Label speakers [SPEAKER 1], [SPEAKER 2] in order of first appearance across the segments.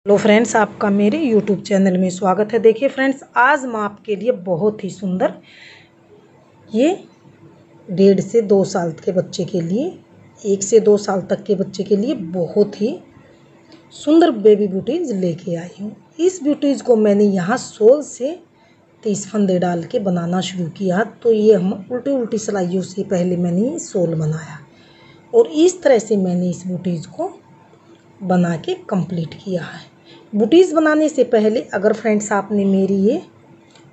[SPEAKER 1] Hello friends, आपका मेरे YouTube channel में स्वागत है। देखिए फ्रेंड्स, आज मैं आपके लिए बहुत ही सुंदर ये 1.5 से 2 साल के बच्चे के लिए 1 से 2 साल तक के बच्चे के लिए बहुत ही सुंदर बेबी बूटीज लेके आई हूँ। इस बूटीज को मैंने यहाँ 16 से 30 फंदे डाल के बनाना शुरू किया। तो ये हम उल्टी सिलाइयों से पहले मैंने सोल बनाया और इस तरह से मैंने इस बूटीज को बना के कंप्लीट किया है। बूटीज बनाने से पहले अगर फ्रेंड्स आपने मेरी ये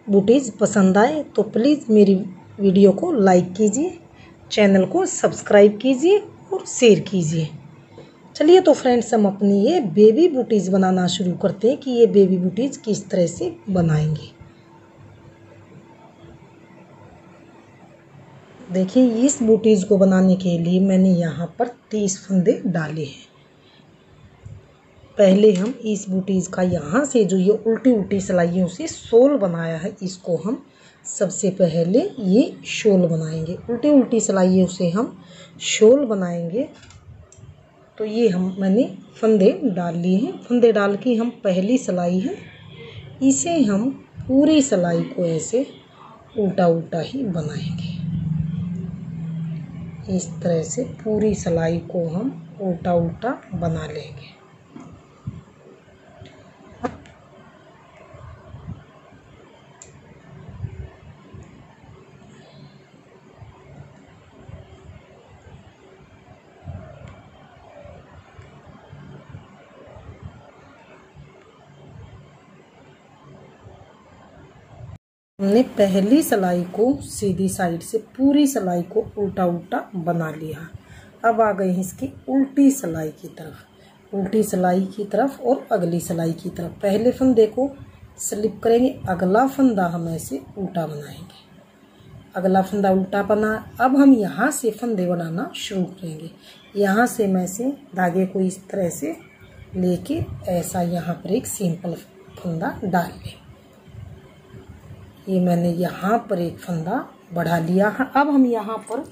[SPEAKER 1] बूटीज पसंद आए तो प्लीज़ मेरी वीडियो को लाइक कीजिए, चैनल को सब्सक्राइब कीजिए और शेयर कीजिए। चलिए तो फ्रेंड्स, हम अपनी ये बेबी बूटीज बनाना शुरू करते हैं कि ये बेबी बूटीज किस तरह से बनाएंगे। देखिए, इस बूटीज को बनाने के लिए मैंने यहाँ पर 30 फंदे डाले हैं। पहले हम इस बूटीज का यहाँ से जो ये उल्टी सिलाइयों से शॉल बनाया है, इसको हम सबसे पहले ये शॉल बनाएंगे। उल्टी सिलाइयों से हम शॉल बनाएंगे। तो ये मैंने फंदे डाल लिए हैं। फंदे डाल के हम पहली सिलाई है, इसे हम पूरी सिलाई को ऐसे उल्टा ही बनाएंगे। इस तरह से पूरी सिलाई को हम उल्टा बना लेंगे। हमने पहली सिलाई को सीधी साइड से पूरी सिलाई को उल्टा बना लिया। अब आ गए इसकी उल्टी सिलाई की तरफ और अगली सिलाई की तरफ। पहले फंदे को स्लिप करेंगे, अगला फंदा हम ऐसे उल्टा बनाएंगे। अगला फंदा उल्टा बना। अब हम यहाँ से फंदे बनाना शुरू करेंगे। यहाँ से मैं से धागे को इस तरह से लेके ऐसा यहाँ पर एक सिंपल फंदा डाल लें। ये मैंने यहाँ पर एक फंदा बढ़ा लिया है। अब हम यहाँ पर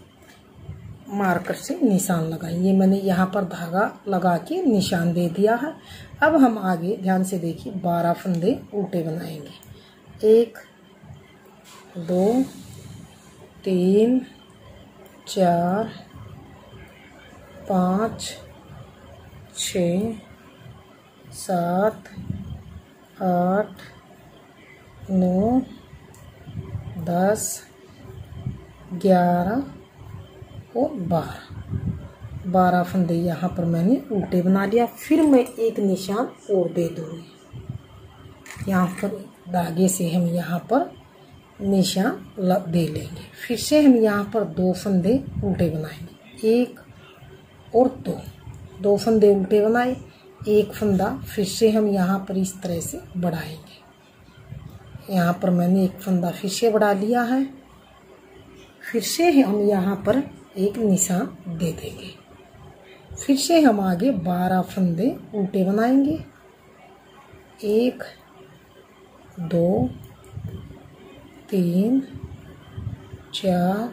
[SPEAKER 1] मार्कर से निशान लगाएंगे। ये मैंने यहाँ पर धागा लगा के निशान दे दिया है। अब हम आगे ध्यान से देखिए 12 फंदे उल्टे बनाएंगे। 1 2 3 4 5 6 7 8 9 10 11 और 12 फंदे यहाँ पर मैंने उल्टे बना लिया। फिर मैं एक निशान और दे दूँगी। यहाँ पर धागे से हम यहाँ पर निशान दे लेंगे। फिर से हम यहाँ पर 2 फंदे उल्टे बनाएंगे। 1 और 2 फंदे उल्टे बनाए। 1 फंदा फिर से हम यहाँ पर इस तरह से बढ़ाएंगे। यहाँ पर मैंने एक फंदा फिर से बढ़ा लिया है। फिर से हम यहाँ पर एक निशान दे देंगे। फिर से हम आगे 12 फंदे उल्टे बनाएंगे। 1 2 3 4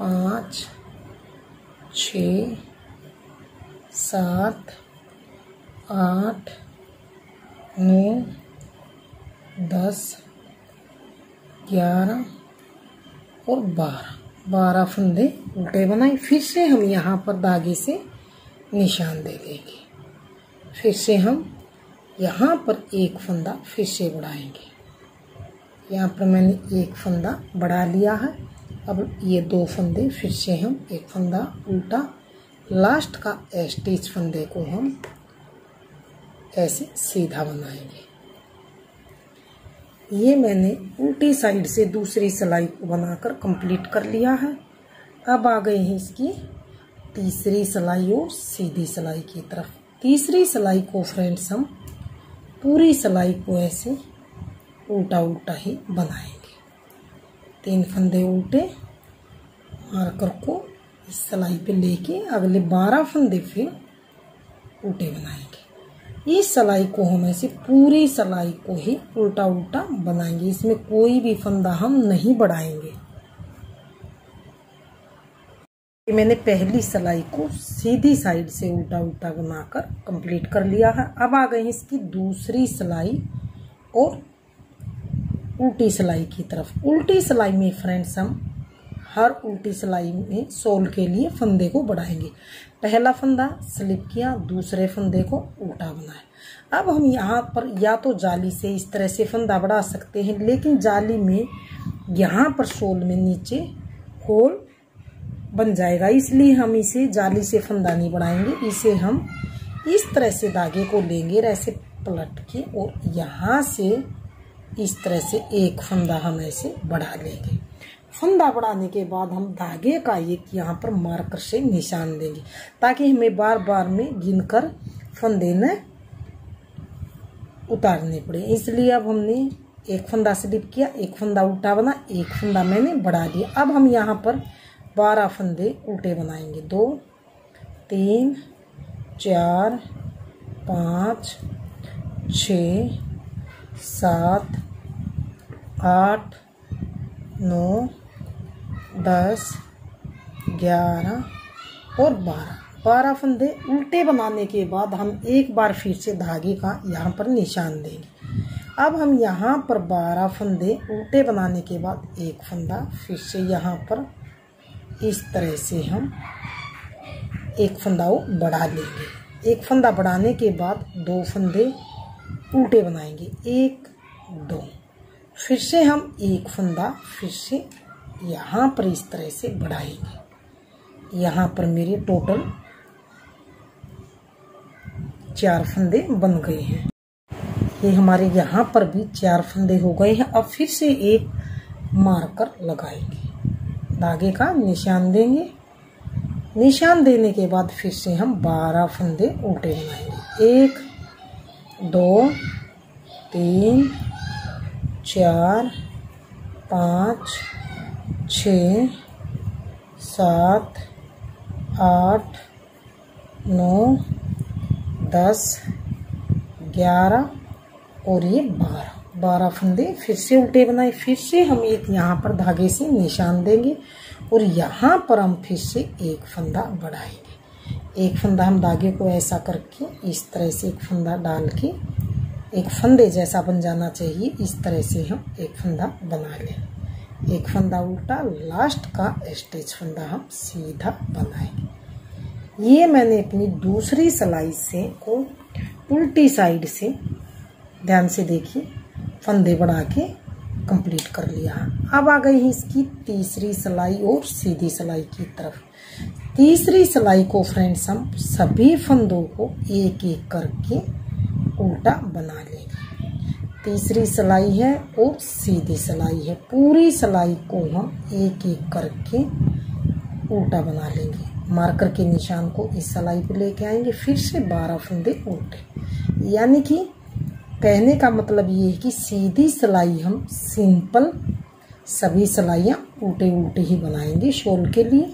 [SPEAKER 1] 5 6 7 8 9 10 11 और 12 फंदे उल्टे बनाए। फिर से हम यहाँ पर धागे से निशान दे देंगे। फिर से हम यहाँ पर एक फंदा फिर से बढ़ाएंगे। यहाँ पर मैंने एक फंदा बढ़ा लिया है। अब ये 2 फंदे फिर से हम एक फंदा उल्टा, लास्ट का स्टिच फंदे को हम ऐसे सीधा बनाएंगे। ये मैंने उल्टी साइड से दूसरी सिलाई को बनाकर कंप्लीट कर लिया है। अब आ गए हैं इसकी तीसरी सिलाई और सीधी सिलाई की तरफ। तीसरी सिलाई को फ्रेंड्स हम पूरी सिलाई को ऐसे उल्टा ही बनाएंगे। 3 फंदे उल्टे मार्कर को इस सिलाई पे लेके अगले 12 फंदे फिर उल्टे बनाएंगे। इस सिलाई को हम ऐसे पूरी सिलाई को ही उल्टा बनाएंगे। इसमें कोई भी फंदा हम नहीं बढ़ाएंगे। मैंने पहली सिलाई को सीधी साइड से उल्टा उल्टा बनाकर कंप्लीट कर लिया है। अब आ गई इसकी दूसरी सिलाई और उल्टी सिलाई की तरफ। उल्टी सिलाई में फ्रेंड्स हम हर उल्टी सिलाई में शॉल के लिए फंदे को बढ़ाएंगे। पहला फंदा स्लिप किया, दूसरे फंदे को उल्टा बनाया। अब हम यहाँ पर या तो जाली से इस तरह से फंदा बढ़ा सकते हैं, लेकिन जाली में यहाँ पर शॉल में नीचे होल बन जाएगा, इसलिए हम इसे जाली से फंदा नहीं बढ़ाएंगे। इसे हम इस तरह से धागे को लेंगे, ऐसे पलट के, और यहाँ से इस तरह से एक फंदा हम ऐसे बढ़ा लेंगे। फंदा बढ़ाने के बाद हम धागे का एक यहाँ पर मार्कर से निशान देंगे, ताकि हमें बार बार में गिनकर फंदे न उतारने पड़े। इसलिए अब हमने एक फंदा स्लिप किया, एक फंदा उल्टा बना, एक फंदा मैंने बढ़ा दिया। अब हम यहाँ पर 12 फंदे उल्टे बनाएंगे। 2 3 4 5 6 7 8 9 10 11 और 12 फंदे उल्टे बनाने के बाद हम एक बार फिर से धागे का यहाँ पर निशान देंगे। अब हम यहाँ पर 12 फंदे उल्टे बनाने के बाद एक फंदा फिर से यहाँ पर इस तरह से हम एक फंदा बढ़ा लेंगे। एक फंदा बढ़ाने के बाद 2 फंदे उल्टे बनाएंगे, 1 2, फिर से हम एक फंदा फिर से यहाँ पर इस तरह से बढ़ाएंगे। यहाँ पर मेरे टोटल 4 फंदे बन गए हैं। ये हमारे यहाँ पर भी 4 फंदे हो गए हैं। अब फिर से एक मार्कर लगाएंगे, धागे का निशान देंगे। निशान देने के बाद फिर से हम 12 फंदे उल्टे बनाएंगे। 1 2 3 4 5 6 7 8 9 10 11 और ये 12 फंदे फिर से उल्टे बनाए। फिर से हम एक यहाँ पर धागे से निशान देंगे और यहाँ पर हम फिर से एक फंदा बढ़ाएंगे। एक फंदा हम धागे को ऐसा करके इस तरह से एक फंदा डाल के एक फंदे जैसा बन जाना चाहिए, इस तरह से हम एक फंदा बना लें। एक फंदा उल्टा, लास्ट का स्टिच फंदा हम सीधा बनाएंगे। ये मैंने अपनी दूसरी सिलाई से को उल्टी साइड से, ध्यान से देखिए, फंदे बढ़ा के कंप्लीट कर लिया। अब आ गई है इसकी तीसरी सिलाई और सीधी सिलाई की तरफ। तीसरी सिलाई को फ्रेंड्स हम सभी फंदों को एक एक करके उल्टा बना लेंगे। तीसरी सिलाई है और सीधी सिलाई है। पूरी सिलाई को हम एक एक करके उल्टा बना लेंगे। मार्कर के निशान को इस सिलाई पे लेके आएंगे। फिर से 12 फंदे उल्टे, यानी कि कहने का मतलब ये है कि सीधी सिलाई हम सिंपल सभी सिलाइयाँ उल्टे उल्टे ही बनाएंगे शॉल के लिए।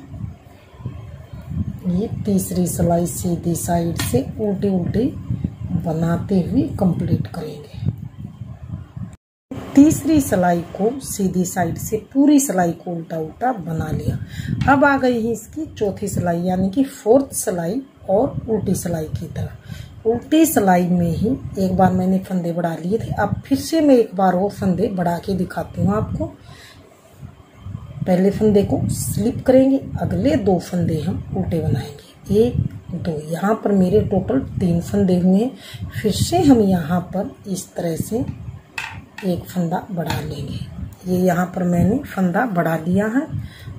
[SPEAKER 1] ये तीसरी सिलाई सीधी साइड से उल्टे उल्टे बनाते हुए कंप्लीट करेंगे। तीसरी सिलाई को सीधी साइड से पूरी सिलाई को उल्टा उल्टा बना लिया। अब आ गई है इसकी चौथी सिलाई, यानी कि 4th सिलाई और उल्टी सिलाई की तरफ। उल्टी सिलाई में ही एक बार मैंने फंदे बढ़ा लिए थे। अब फिर से मैं एक बार वो फंदे बढ़ा के दिखाती हूँ आपको। पहले फंदे को स्लिप करेंगे, अगले 2 फंदे हम उल्टे बनाएंगे, 1 2। यहाँ पर मेरे टोटल 3 फंदे हुए हैं। फिर से हम यहाँ पर इस तरह से एक फंदा बढ़ा लेंगे। ये यहाँ पर मैंने फंदा बढ़ा लिया है।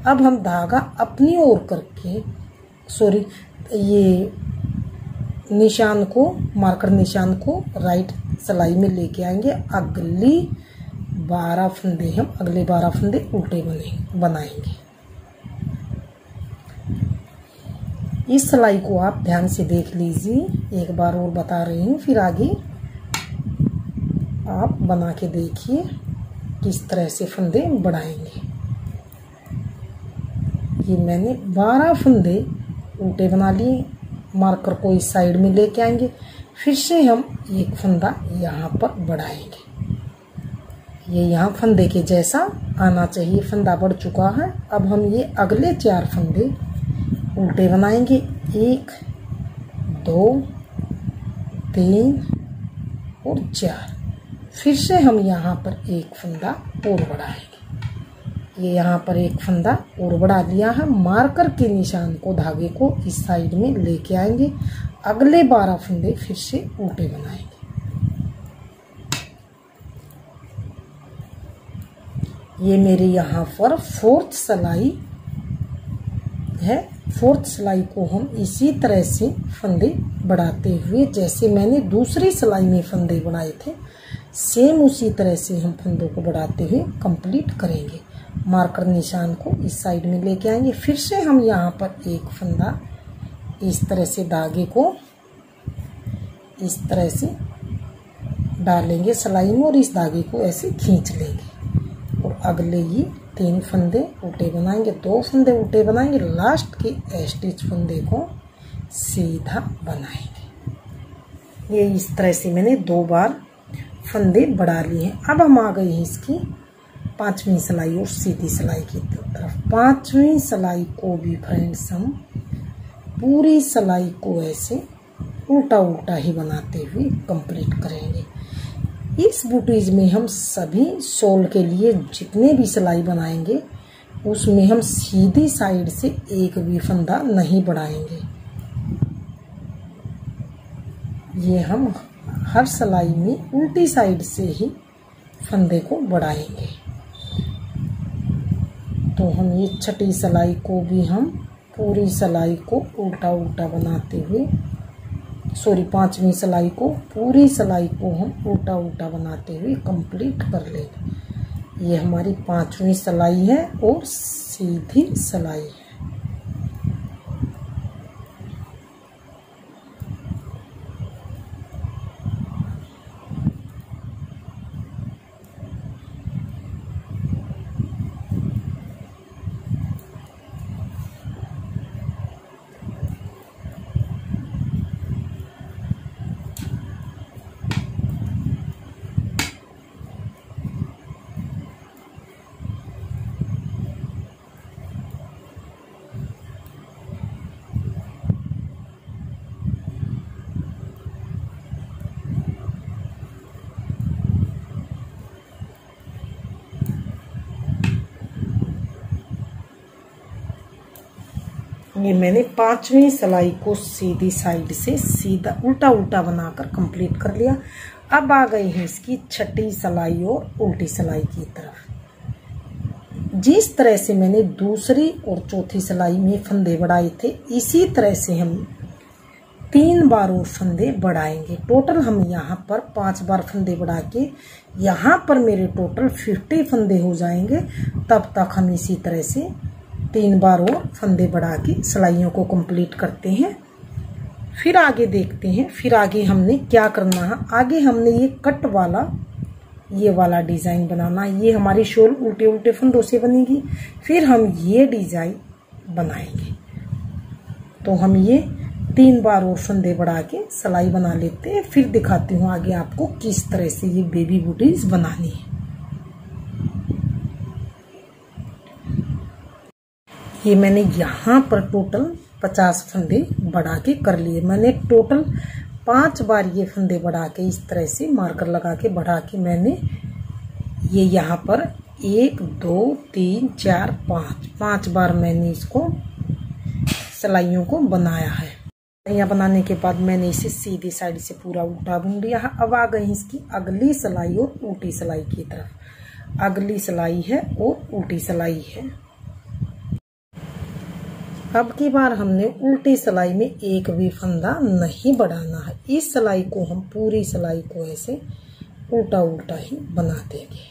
[SPEAKER 1] अब हम धागा अपनी ओर करके, सॉरी, ये निशान को, मार्कर निशान को राइट सिलाई में लेके आएंगे। अगले 12 फंदे उल्टे बनाएंगे। इस सिलाई को आप ध्यान से देख लीजिए, एक बार और बता रही हूँ, फिर आगे आप बना के देखिए किस तरह से फंदे बढ़ाएंगे। ये मैंने 12 फंदे उल्टे बना लिए। मार्कर को इस साइड में लेके आएंगे। फिर से हम एक फंदा यहाँ पर बढ़ाएंगे। ये यहाँ फंदे के जैसा आना चाहिए। फंदा बढ़ चुका है। अब हम ये अगले 4 फंदे उल्टे बनाएंगे, 1 2 3 और 4। फिर से हम यहाँ पर एक फंदा और बढ़ाएंगे। ये यहाँ पर एक फंदा और बढ़ा लिया है। मार्कर के निशान को, धागे को इस साइड में लेके आएंगे। अगले 12 फंदे फिर से उल्टे बनाएंगे। ये मेरे यहाँ पर 4th सिलाई है। 4th सिलाई को हम इसी तरह से फंदे बढ़ाते हुए, जैसे मैंने दूसरी सिलाई में फंदे बढ़ाए थे, सेम उसी तरह से हम फंदों को बढ़ाते हुए कंप्लीट करेंगे। मार्कर निशान को इस साइड में लेके आएंगे। फिर से हम यहाँ पर एक फंदा इस तरह से धागे को इस तरह से डालेंगे सिलाई में और इस धागे को ऐसे खींच लेंगे और अगले ही 3 फंदे उल्टे बनाएंगे, 2 फंदे उल्टे बनाएंगे, लास्ट के स्टिच फंदे को सीधा बनाएंगे। ये इस तरह से मैंने 2 बार फंदे बढ़ा लिए हैं। अब हम आ गए हैं इसकी 5वीं सिलाई और सीधी सिलाई की तरफ। 5वीं सिलाई को भी फ्रेंड्स हम पूरी सिलाई को ऐसे उल्टा उल्टा ही बनाते हुए कंप्लीट करेंगे। इस बूटीज में हम सभी शॉल के लिए जितने भी सिलाई बनाएंगे उसमें हम सीधी साइड से एक भी फंदा नहीं बढ़ाएंगे। ये हम हर सिलाई में उल्टी साइड से ही फंदे को बढ़ाएंगे। तो हम ये 6ठी सिलाई को भी हम पूरी सिलाई को उल्टा उल्टा बनाते हुए, 5वीं सिलाई को पूरी सिलाई को हम उल्टा उल्टा बनाते हुए कंप्लीट कर लेंगे। ये हमारी 5वीं सिलाई है और सीधी सिलाई है। ये मैंने 5वीं सिलाई को सीधी साइड से सीधा उल्टा उल्टा बनाकर कंप्लीट कर लिया। अब आ गई है इसकी 6ठी सिलाई और उल्टी सिलाई की तरफ। जिस तरह से मैंने दूसरी और चौथी सिलाई में फंदे बढ़ाए थे, इसी तरह से हम 3 बार और फंदे बढ़ाएंगे। टोटल हम यहाँ पर 5 बार फंदे बढ़ा के यहाँ पर मेरे टोटल 50 फंदे हो जाएंगे। तब तक हम इसी तरह से 3 बार और फंदे बढ़ा के सिलाइयों को कंप्लीट करते हैं। फिर आगे देखते हैं। फिर आगे हमने क्या करना है। आगे हमने ये कट वाला ये वाला डिजाइन बनाना। ये हमारी शॉल उल्टे उल्टे फंदों से बनेगी। फिर हम ये डिजाइन बनाएंगे। तो हम ये 3 बार और फंदे बढ़ा के सिलाई बना लेते हैं। फिर दिखाती हूँ आगे आपको किस तरह से ये बेबी बूटीज बनानी है। ये मैंने यहाँ पर टोटल 50 फंदे बढ़ा के कर लिए। मैंने टोटल 5 बार ये फंदे बढ़ा के इस तरह से मार्कर लगा के बढ़ा के मैंने ये यहाँ पर 1 2 3 4 5 बार मैंने इसको सिलाइयों को बनाया है। सिलाइयाँ बनाने के बाद मैंने इसे सीधी साइड से पूरा उल्टा बुन लिया है। अब आ गई इसकी अगली सिलाई और उल्टी सिलाई की तरफ। अगली सिलाई है और उल्टी सिलाई है। अब की बार हमने उल्टी सिलाई में एक भी फंदा नहीं बढ़ाना है। इस सिलाई को हम पूरी सिलाई को ऐसे उल्टा उल्टा ही बना देंगे।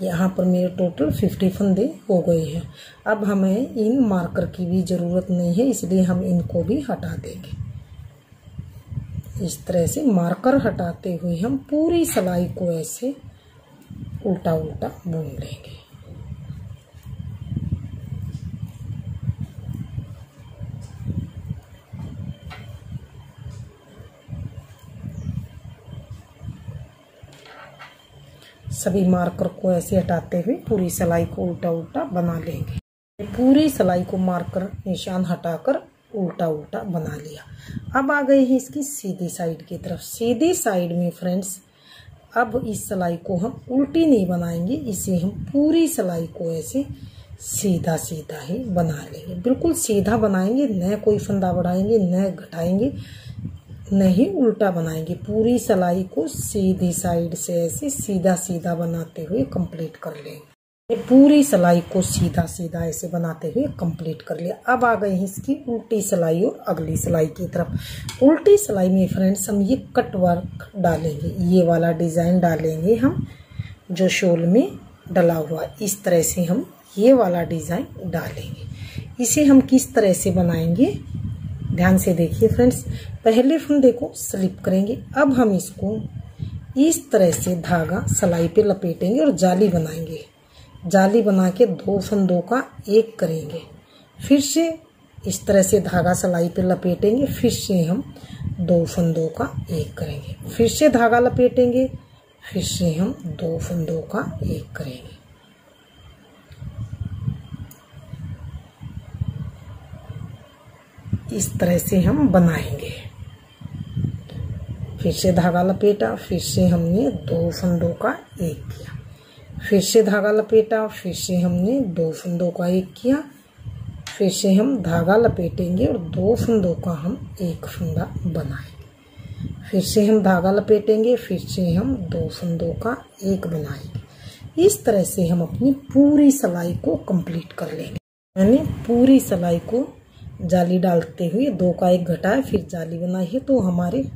[SPEAKER 1] यहाँ पर मेरे टोटल 50 फंदे हो गए हैं। अब हमें इन मार्कर की भी ज़रूरत नहीं है, इसलिए हम इनको भी हटा देंगे। इस तरह से मार्कर हटाते हुए हम पूरी सिलाई को ऐसे उल्टा उल्टा बुन लेंगे। सभी मार्कर को ऐसे हटाते हुए पूरी सिलाई को उल्टा उल्टा बना लेंगे। पूरी सिलाई को मार्कर निशान हटाकर उल्टा उल्टा बना लिया। अब आ गए हैं इसकी सीधी साइड की तरफ। सीधी साइड में फ्रेंड्स अब इस सिलाई को हम उल्टी नहीं बनाएंगे, इसे हम पूरी सिलाई को ऐसे सीधा सीधा ही बना लेंगे। बिल्कुल सीधा बनाएंगे, न कोई फंदा बढ़ाएंगे न घटाएंगे, नहीं उल्टा बनाएंगे। पूरी सिलाई को सीधी साइड से ऐसे सीधा सीधा बनाते हुए कंप्लीट कर लेंगे। ये पूरी सिलाई को सीधा सीधा ऐसे बनाते हुए कंप्लीट कर लिया। अब आ गए हैं इसकी उल्टी सिलाई और अगली सिलाई की तरफ। उल्टी सिलाई में फ्रेंड्स हम ये कट वर्क डालेंगे, ये वाला डिजाइन डालेंगे हम जो शॉल में डला हुआ। इस तरह से हम ये वाला डिजाइन डालेंगे। इसे हम किस तरह से बनाएंगे ध्यान से देखिए फ्रेंड्स। पहले फंदे को स्लिप करेंगे, अब हम इसको इस तरह से धागा सिलाई पे लपेटेंगे और जाली बनाएंगे। जाली बना के दो फंदों का एक करेंगे, फिर से इस तरह से धागा सिलाई पे लपेटेंगे, फिर से हम दो फंदों का एक करेंगे, फिर से धागा लपेटेंगे, फिर से हम दो फंदों का एक करेंगे। इस तरह से हम बनाएंगे। फिर से धागा लपेटा, फिर से हमने दो फंदों का एक किया, फिर से धागा लपेटा, फिर से हमने दो फंदों का एक किया, फिर से हम धागा लपेटेंगे और दो फंदों का हम एक फंदा बनाएंगे, फिर से हम धागा लपेटेंगे, फिर से हम दो फंदों का एक बनाएंगे। इस तरह से हम अपनी पूरी सिलाई को कंप्लीट कर लेंगे। मैंने पूरी सिलाई को जाली डालते हुए दो का एक घटाया, फिर जाली बनाई है, तो हमारे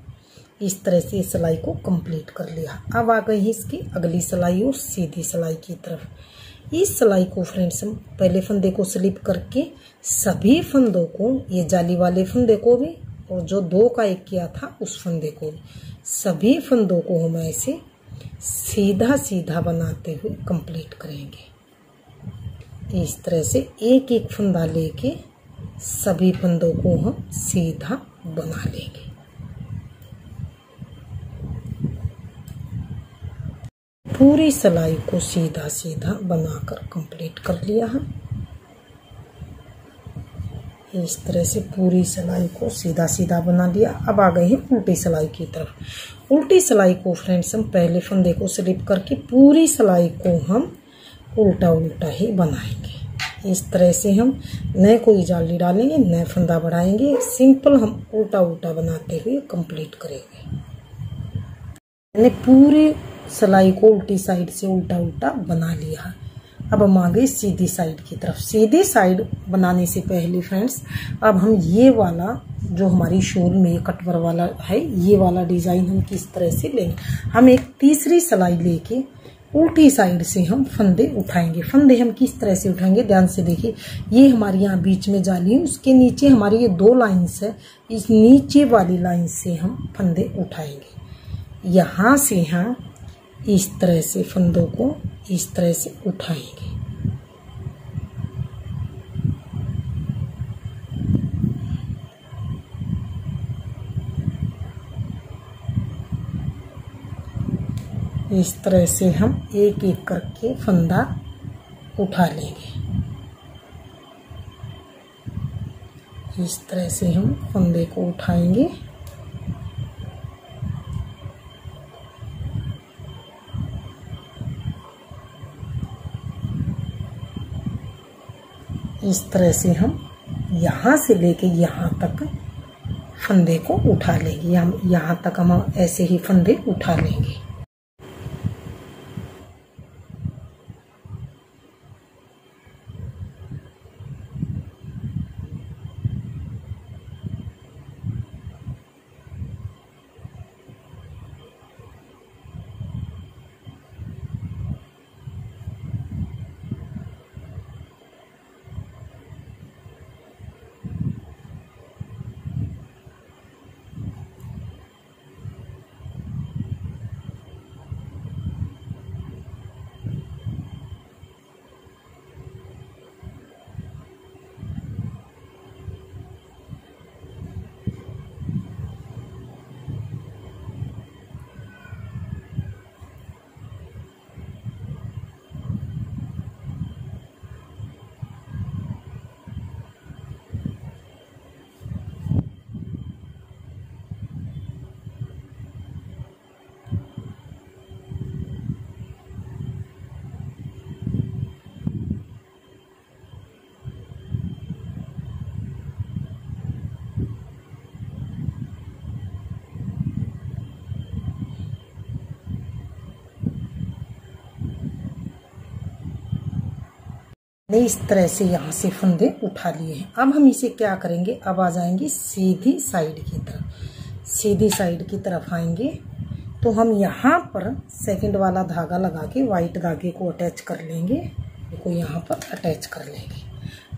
[SPEAKER 1] इस तरह से सिलाई को कंप्लीट कर लिया। अब आ गई है इसकी अगली सिलाई और सीधी सिलाई की तरफ। इस सिलाई को फ्रेंड्स हम पहले फंदे को स्लिप करके सभी फंदों को, ये जाली वाले फंदे को भी और जो दो का एक किया था उस फंदे को भी, सभी फंदों को हम ऐसे सीधा सीधा बनाते हुए कंप्लीट करेंगे। इस तरह से एक एक फंदा लेके सभी फंदों को हम सीधा बना लेंगे। पूरी सिलाई को सीधा सीधा बनाकर कंप्लीट कर लिया है। इस तरह से पूरी सिलाई को सीधा सीधा बना लिया। अब आ गए हैं उल्टी सिलाई की तरफ। उल्टी सिलाई को फ्रेंड्स हम पहले फंदे को स्लिप करके पूरी सिलाई को हम उल्टा उल्टा ही बनाएंगे। इस तरह से हम न कोई जाली डालेंगे न फंदा बढ़ाएंगे, सिंपल हम उल्टा उल्टा बनाते हुए कंप्लीट करेंगे। मैंने पूरी सिलाई को उल्टी साइड से उल्टा उल्टा बना लिया। अब हम आ गए सीधी साइड की तरफ। सीधी साइड बनाने से पहले फ्रेंड्स अब हम ये वाला जो हमारी शॉल में कटवर वाला है, ये वाला डिजाइन हम किस तरह से लेंगे। हम एक तीसरी सिलाई लेके उल्टी साइड से हम फंदे उठाएंगे। फंदे हम किस तरह से उठाएंगे ध्यान से देखिए। ये हमारे यहाँ बीच में जाली है, उसके नीचे हमारी ये दो लाइन्स है, इस नीचे वाली लाइन से हम फंदे उठाएंगे। यहाँ से यहाँ इस तरह से फंदों को इस तरह से उठाएंगे। इस तरह से हम एक एक करके फंदा उठा लेंगे। इस तरह से हम फंदे को उठाएंगे। इस तरह से हम यहाँ से लेके यहाँ तक फंदे को उठा लेंगे। हम यहाँ तक हम ऐसे ही फंदे उठा लेंगे। हमने इस तरह से यहाँ से फंदे उठा लिए हैं। अब हम इसे क्या करेंगे, अब आ जाएंगे सीधी साइड की तरफ। सीधी साइड की तरफ आएंगे तो हम यहाँ पर सेकंड वाला धागा लगा के वाइट धागे को अटैच कर लेंगे, इसको यहाँ पर अटैच कर लेंगे।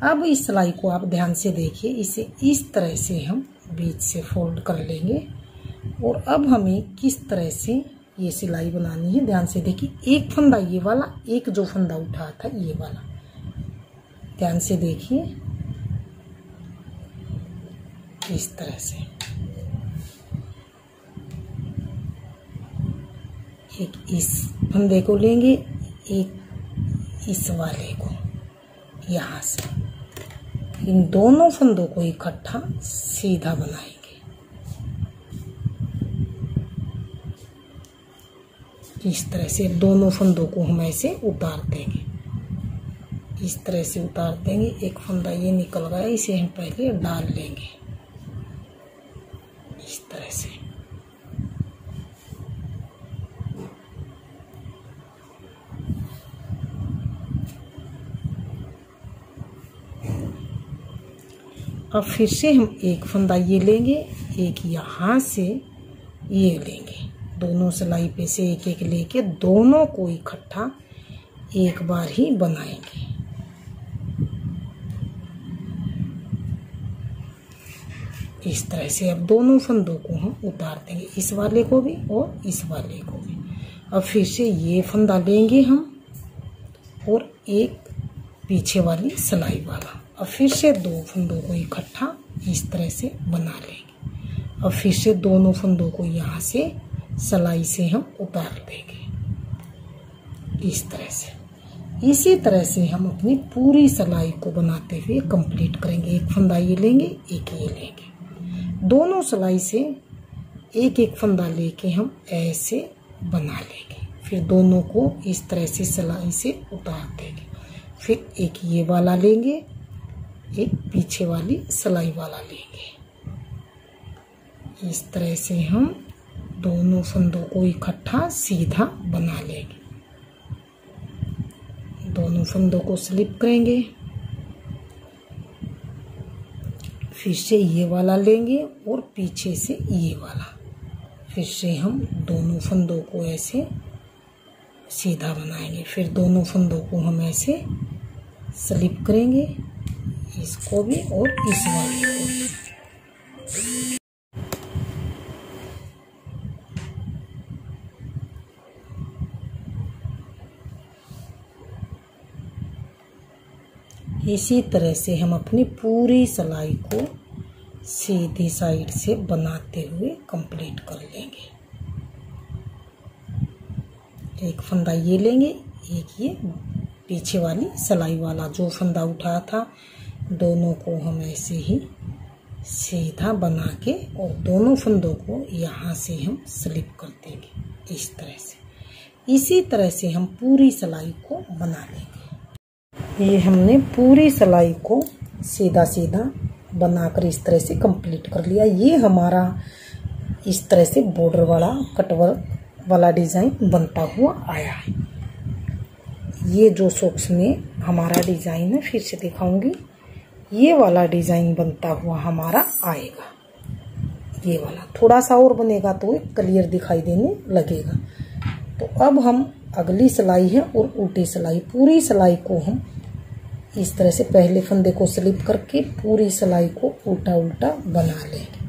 [SPEAKER 1] अब इस सिलाई को आप ध्यान से देखिए, इसे इस तरह से हम बीच से फोल्ड कर लेंगे और अब हमें किस तरह से ये सिलाई बनानी है, ध्यान से देखिए। एक फंदा ये वाला, एक जो फंदा उठा था ये वाला, ध्यान से देखिए इस तरह से। एक इस फंदे को लेंगे, एक इस वाले को, यहाँ से इन दोनों फंदों को इकट्ठा सीधा बनाएंगे। इस तरह से दोनों फंदों को हम ऐसे उतार देंगे, इस तरह से उतार देंगे। एक फंदा ये निकल गया, इसे हम पहले डाल लेंगे इस तरह से। अब फिर से हम एक फंदा ये लेंगे, एक यहाँ से ये लेंगे, दोनों सिलाई पे से एक एक लेके दोनों को इकट्ठा एक बार ही बनाएंगे। इस तरह से अब दोनों फंदों को हम उतार देंगे, इस वाले को भी और इस वाले को भी। अब फिर से ये फंदा लेंगे हम और एक पीछे वाली सिलाई वाला। अब फिर से दो फंदों को इकट्ठा इस तरह से बना लेंगे। अब फिर से दोनों फंदों को यहाँ से सिलाई से हम उतार देंगे इस तरह से। इसी तरह से हम अपनी पूरी सिलाई को बनाते हुए कंप्लीट करेंगे। एक फंदा ये लेंगे, एक ये लेंगे, दोनों सिलाई से एक एक फंदा लेके हम ऐसे बना लेंगे। फिर दोनों को इस तरह से सिलाई से उतार देंगे। फिर एक ये वाला लेंगे, एक पीछे वाली सिलाई वाला लेंगे। इस तरह से हम दोनों फंदों को इकट्ठा सीधा बना लेंगे। दोनों फंदों को स्लिप करेंगे, फिर से ये वाला लेंगे और पीछे से ये वाला। फिर से हम दोनों फंदों को ऐसे सीधा बनाएंगे। फिर दोनों फंदों को हम ऐसे स्लिप करेंगे, इसको भी और इस वाले को भी। इसी तरह से हम अपनी पूरी सिलाई को सीधी साइड से बनाते हुए कंप्लीट कर लेंगे। एक फंदा ये लेंगे, एक ये पीछे वाली सिलाई वाला जो फंदा उठा था, दोनों को हम ऐसे ही सीधा बना के और दोनों फंदों को यहाँ से हम स्लिप कर देंगे इस तरह से। इसी तरह से हम पूरी सिलाई को बना लेंगे। ये हमने पूरी सिलाई को सीधा सीधा बनाकर इस तरह से कंप्लीट कर लिया। ये हमारा इस तरह से बॉर्डर वाला कटवर्क वाला डिज़ाइन बनता हुआ आया है। ये जो सॉक्स में हमारा डिज़ाइन है, फिर से दिखाऊंगी, ये वाला डिज़ाइन बनता हुआ हमारा आएगा। ये वाला थोड़ा सा और बनेगा तो क्लियर दिखाई देने लगेगा। तो अब हम अगली सिलाई है और उल्टी सिलाई, पूरी सिलाई को हम इस तरह से पहले फंदे को स्लिप करके पूरी सिलाई को उल्टा उल्टा बना लेंगे।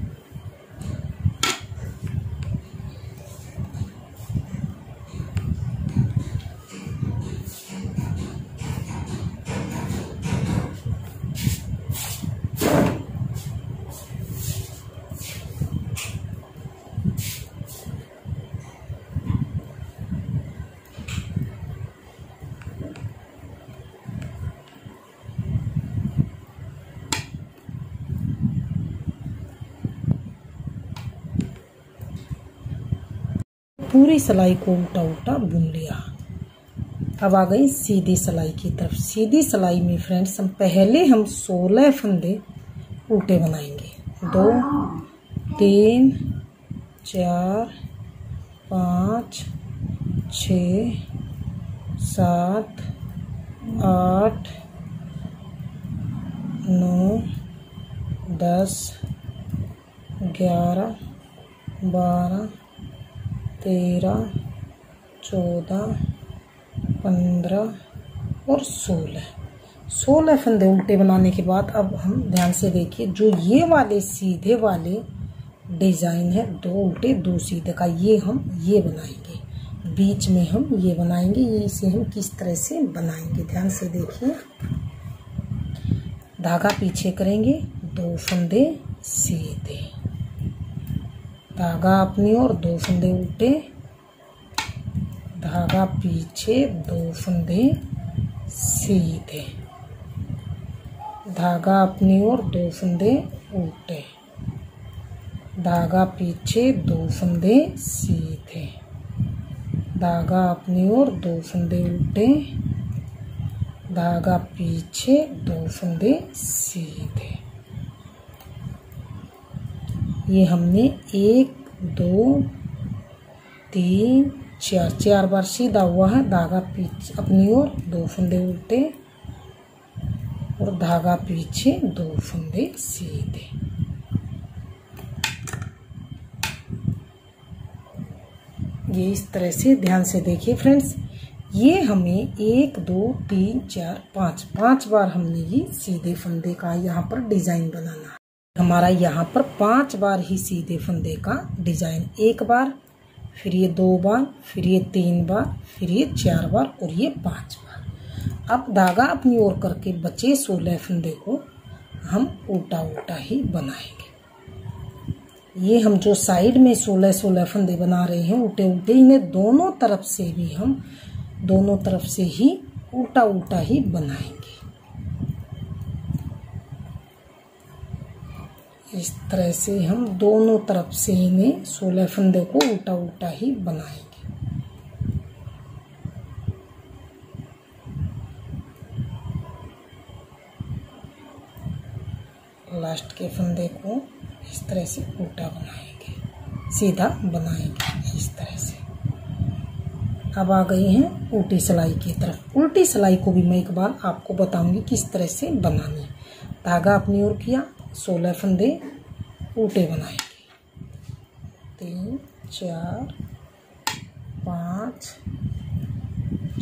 [SPEAKER 1] पूरी सिलाई को उल्टा उल्टा बुन लिया। अब आ गई सीधी सिलाई की तरफ। सीधी सिलाई में फ्रेंड्स हम 16 फंदे उल्टे बनाएंगे। 2 3 4 5 6 7 8 9, 10, 11, 12, 13, 14, 15 और 16 फंदे उल्टे बनाने के बाद अब हम ध्यान से देखिए, जो ये वाले सीधे वाले डिजाइन है, 2 उल्टे 2 सीधे का, ये हम ये बनाएंगे, बीच में हम ये बनाएंगे। ये इसे हम किस तरह से बनाएंगे, ध्यान से देखिए। धागा पीछे करेंगे, 2 फंदे सीधे, धागा अपनी ओर, 2 फंदे उल्टे, धागा पीछे, 2 फंदे सीधे, धागा अपनी ओर, 2 फंदे उल्टे, धागा पीछे, 2 फंदे सीधे, धागा अपनी ओर, 2 फंदे उल्टे, धागा पीछे, 2 फंदे सीधे। ये हमने 1, 2, 3, 4 बार सीधा हुआ है। धागा पीछे अपनी ओर, 2 फंदे उल्टे और धागा पीछे, 2 फंदे सीधे। ये इस तरह से ध्यान से देखिए फ्रेंड्स। ये हमें 1, 2, 3, 4, 5 बार हमने ये सीधे फंदे का यहाँ पर डिजाइन बनाना है। हमारा यहाँ पर 5 बार ही सीधे फंदे का डिजाइन, 1 बार, फिर ये 2 बार, फिर ये 3 बार, फिर ये 4 बार और ये 5 बार। अब धागा अपनी ओर करके बचे 16 फंदे को हम उल्टा उल्टा ही बनाएंगे। ये हम जो साइड में 16 फंदे बना रहे हैं उल्टे उल्टे, इन्हें दोनों तरफ से भी हम दोनों तरफ से ही उल्टा उल्टा ही बनाएंगे। इस तरह से हम दोनों तरफ से इन्हें 16 फंदे को उल्टा उल्टा ही बनाएंगे। लास्ट के फंदे को इस तरह से उल्टा बनाएंगे, सीधा बनाएंगे इस तरह से। अब आ गई हैं उल्टी सिलाई की तरफ। उल्टी सिलाई को भी मैं एक बार आपको बताऊंगी किस तरह से बनानी है। धागा अपनी ओर किया, 16 फंदे उल्टे बनाएंगे, 3, 4, 5,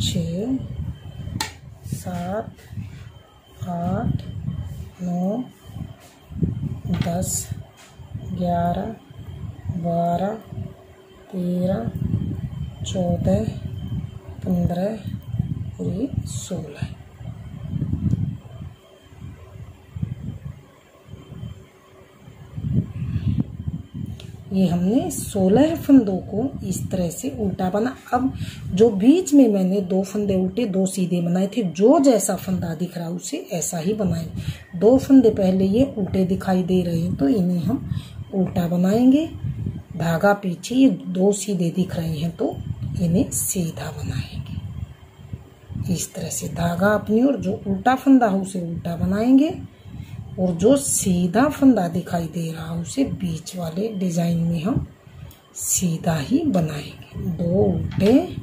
[SPEAKER 1] 6, 7, 8, 9, 10, 11, 12, 13, 14, 15 और 16। ये हमने 16 फंदों को इस तरह से उल्टा बना। अब जो बीच में मैंने 2 फंदे उल्टे 2 सीधे बनाए थे, जो जैसा फंदा दिख रहा है उसे ऐसा ही बनाएंगे। 2 फंदे पहले ये उल्टे दिखाई दे रहे हैं तो इन्हें हम उल्टा बनाएंगे। धागा पीछे, ये 2 सीधे दिख रहे हैं तो इन्हें सीधा बनाएंगे। इस तरह से धागा अपनी ओर, जो उल्टा फंदा है उसे उल्टा बनाएंगे और जो सीधा फंदा दिखाई दे रहा है उसे बीच वाले डिजाइन में हम सीधा ही बनाएंगे। 2 उल्टे,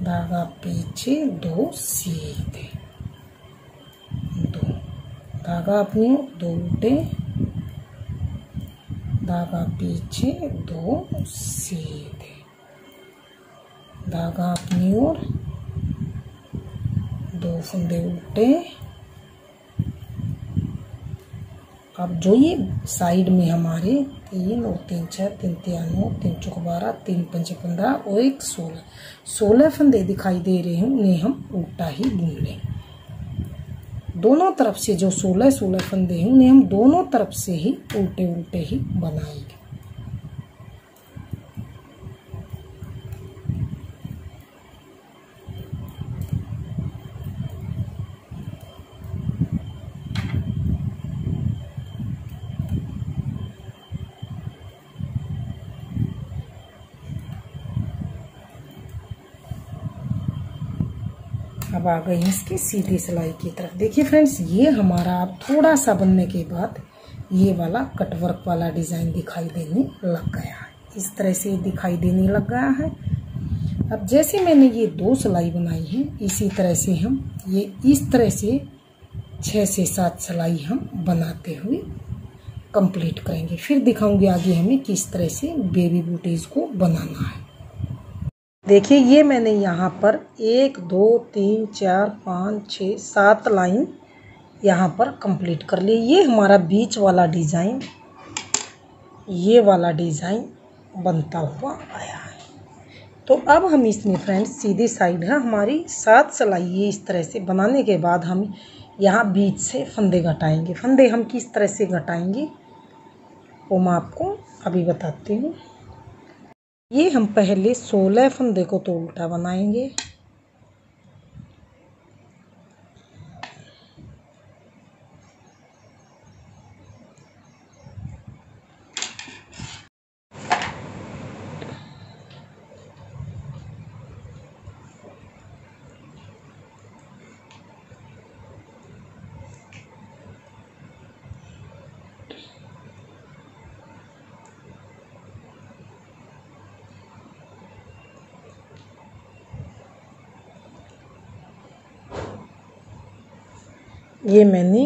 [SPEAKER 1] धागा पीछे, 2 सीधे, 2 धागा अपनी ओर, 2 उल्टे, धागा पीछे, 2 सीधे, धागा अपनी ओर, 2 फंदे उल्टे। अब जो ये साइड में हमारे 3 और 3 6, 3 3 9, 3 4 12, 3 5 15 और 1 16 फंदे दिखाई दे रहे हैं, उन्हें हम उल्टा ही बुन लें। दोनों तरफ से जो 16 फंदे हैं उन्हें हम दोनों तरफ से ही उल्टे उल्टे ही बनाएंगे। अब आ गई इसकी सीधी सिलाई की तरफ। देखिए फ्रेंड्स, ये हमारा अब थोड़ा सा बनने के बाद ये वाला कटवर्क वाला डिजाइन दिखाई देने लग गया है। इस तरह से दिखाई देने लग गया है। अब जैसे मैंने ये 2 सिलाई बनाई है, इसी तरह से हम ये इस तरह से 6 से 7 सिलाई हम बनाते हुए कंप्लीट करेंगे। फिर दिखाऊंगी आगे हमें किस तरह से बेबी बूटीज को बनाना है। देखिए ये मैंने यहाँ पर 1 2 3 4 5 6 7 लाइन यहाँ पर कंप्लीट कर ली। ये हमारा बीच वाला डिज़ाइन, ये वाला डिज़ाइन बनता हुआ आया है। तो अब हम इसमें फ्रेंड्स सीधी साइड है हमारी 7 सिलाई ये इस तरह से बनाने के बाद हम यहाँ बीच से फंदे घटाएंगे। फंदे हम किस तरह से घटाएंगे वो मैं आपको अभी बताती हूँ। ये हम पहले 16 फंदे को तो उल्टा बनाएंगे, ये मैंने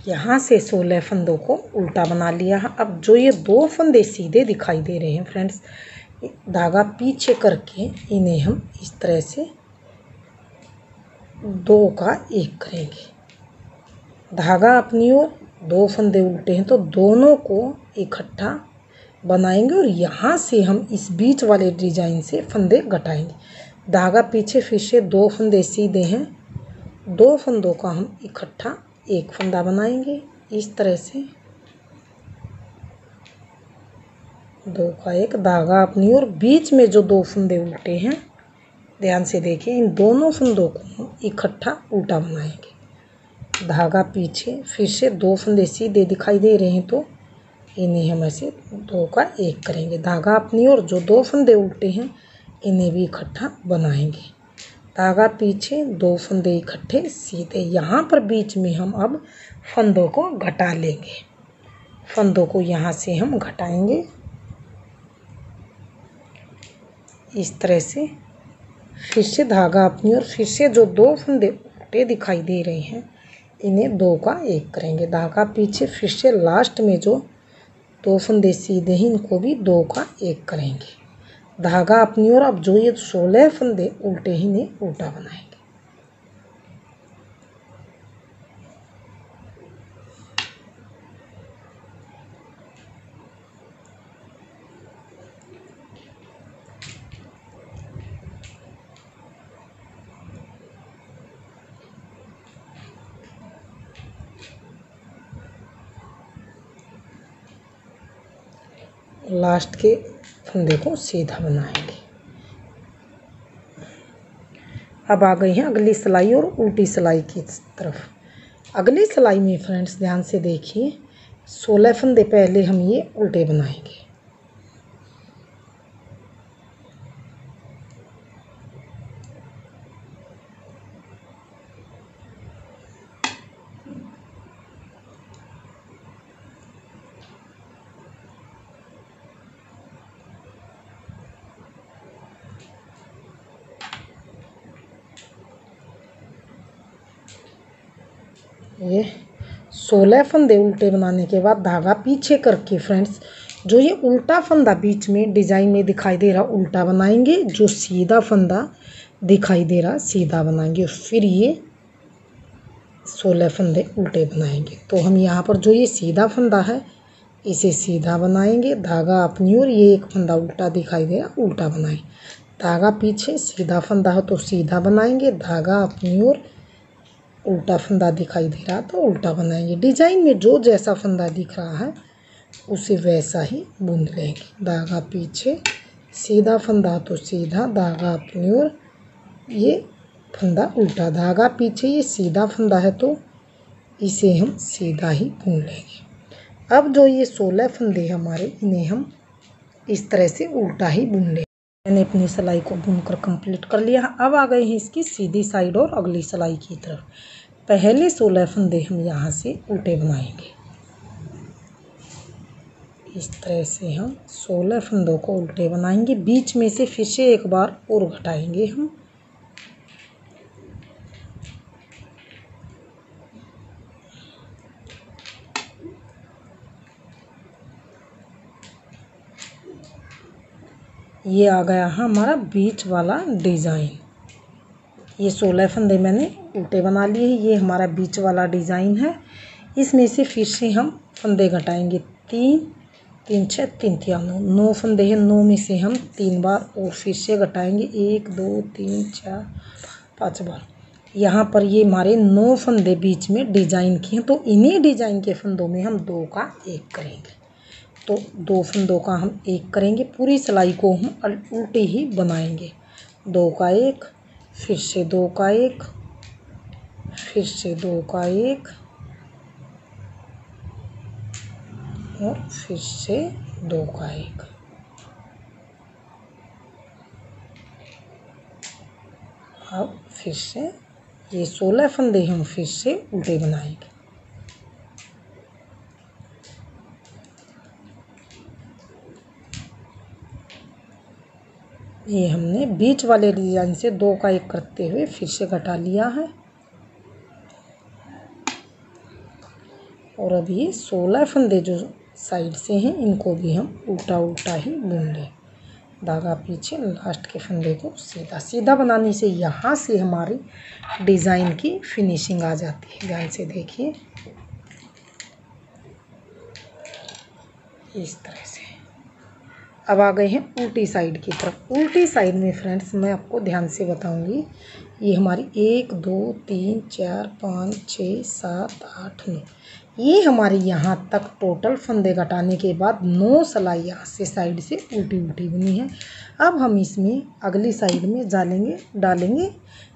[SPEAKER 1] यहाँ से 16 फंदों को उल्टा बना लिया है। अब जो ये 2 फंदे सीधे दिखाई दे रहे हैं फ्रेंड्स, धागा पीछे करके इन्हें हम इस तरह से 2 का 1 करेंगे। धागा अपनी ओर 2 फंदे उल्टे हैं तो दोनों को इकट्ठा बनाएंगे और यहाँ से हम इस बीच वाले डिजाइन से फंदे घटाएंगे। धागा पीछे फिर से 2 फंदे सीधे हैं, 2 फंदों का हम इकट्ठा 1 फंदा बनाएंगे इस तरह से। 2 का 1 धागा अपनी ओर, बीच में जो 2 फंदे उल्टे हैं ध्यान से देखिए, इन दोनों फंदों को हम इकट्ठा उल्टा बनाएंगे। धागा पीछे फिर से 2 फंदे सीधे दिखाई दे रहे हैं तो इन्हें हम ऐसे 2 का 1 करेंगे। धागा अपनी ओर, जो 2 फंदे उल्टे हैं इन्हें भी इकट्ठा बनाएंगे। धागा पीछे 2 फंदे इकट्ठे सीधे। यहाँ पर बीच में हम अब फंदों को घटा लेंगे। फंदों को यहाँ से हम घटाएंगे इस तरह से। फिर से धागा अपनी ओर, फिर से जो 2 फंदे उल्टे दिखाई दे रहे हैं इन्हें 2 का 1 करेंगे। धागा पीछे फिर से लास्ट में जो 2 फंदे सीधे हैं इनको भी 2 का 1 करेंगे। धागा अपनी ओर, अब जो ये 16 फंदे उल्टे ही इन्हें उल्टा बनाएंगे। लास्ट के फंदे को सीधा बनाएंगे। अब आ गई हैं अगली सिलाई और उल्टी सिलाई की तरफ। अगली सिलाई में फ्रेंड्स ध्यान से देखिए, 16 फंदे पहले हम ये उल्टे बनाएंगे। ये 16 फंदे उल्टे बनाने के बाद धागा पीछे करके फ्रेंड्स जो ये उल्टा फंदा बीच में डिजाइन में दिखाई दे रहा उल्टा बनाएंगे, जो सीधा फंदा दिखाई दे रहा सीधा बनाएंगे, फिर ये 16 फंदे उल्टे बनाएंगे। तो हम यहाँ पर जो ये सीधा फंदा है इसे सीधा बनाएंगे। धागा अपनी ओर, ये एक फंदा उल्टा दिखाई दे रहा उल्टा बनाएं। धागा पीछे सीधा फंदा हो तो सीधा बनाएंगे। धागा अपनी ओर, उल्टा फंदा दिखाई दे रहा तो उल्टा बनाएंगे। डिजाइन में जो जैसा फंदा दिख रहा है उसे वैसा ही बुन लेंगे। धागा पीछे सीधा फंदा तो सीधा, धागा अपनी ओर, ये फंदा उल्टा। धागा पीछे ये सीधा फंदा है तो इसे हम सीधा ही बुन लेंगे। अब जो ये 16 फंदे हमारे इन्हें हम इस तरह से उल्टा ही बुन लेंगे। मैंने अपनी सिलाई को बुनकर कंप्लीट कर लिया। अब आ गए हैं इसकी सीधी साइड और अगली सिलाई की तरफ। पहले 16 फंदे हम यहाँ से उल्टे बनाएंगे इस तरह से हम 16 फंदों को उल्टे बनाएंगे। बीच में से फिर से एक बार और घटाएंगे हम। ये आ गया हमारा बीच वाला डिज़ाइन। ये 16 फंदे मैंने उल्टे बना लिए हैं। ये हमारा बीच वाला डिज़ाइन है। इसमें से फिर से हम फंदे घटाएंगे। 3 3 6 3 3 9 फंदे हैं। 9 में से हम 3 बार और फिर से घटाएंगे। 1 2 3 4 5 बार। यहाँ पर ये हमारे 9 फंदे बीच में डिज़ाइन के हैं, तो इन्हीं डिज़ाइन के फंदों में हम 2 का 1 करेंगे। तो 2 फंदों का हम 1 करेंगे। पूरी सिलाई को हम उल्टी ही बनाएंगे। 2 का 1, फिर से 2 का 1, फिर से 2 का 1 और फिर से 2 का 1। अब फिर से ये 16 फंदे हम फिर से उल्टे बनाएंगे। ये हमने बीच वाले डिज़ाइन से 2 का 1 करते हुए फिर से घटा लिया है। और अब ये 16 फंदे जो साइड से हैं इनको भी हम उल्टा उल्टा ही बुन धागा पीछे, लास्ट के फंदे को सीधा सीधा बनाने से यहाँ से हमारी डिज़ाइन की फिनिशिंग आ जाती है। ध्यान से देखिए, इस तरह से। अब आ गए हैं उल्टी साइड की तरफ। उल्टी साइड में फ्रेंड्स मैं आपको ध्यान से बताऊंगी। ये हमारी 1 2 3 4 5 6 7 8 9, ये हमारी यहाँ तक टोटल फंदे घटाने के बाद 9 सिलाई यहाँ से साइड से उल्टी उल्टी बनी है। अब हम इसमें अगली साइड में डालेंगे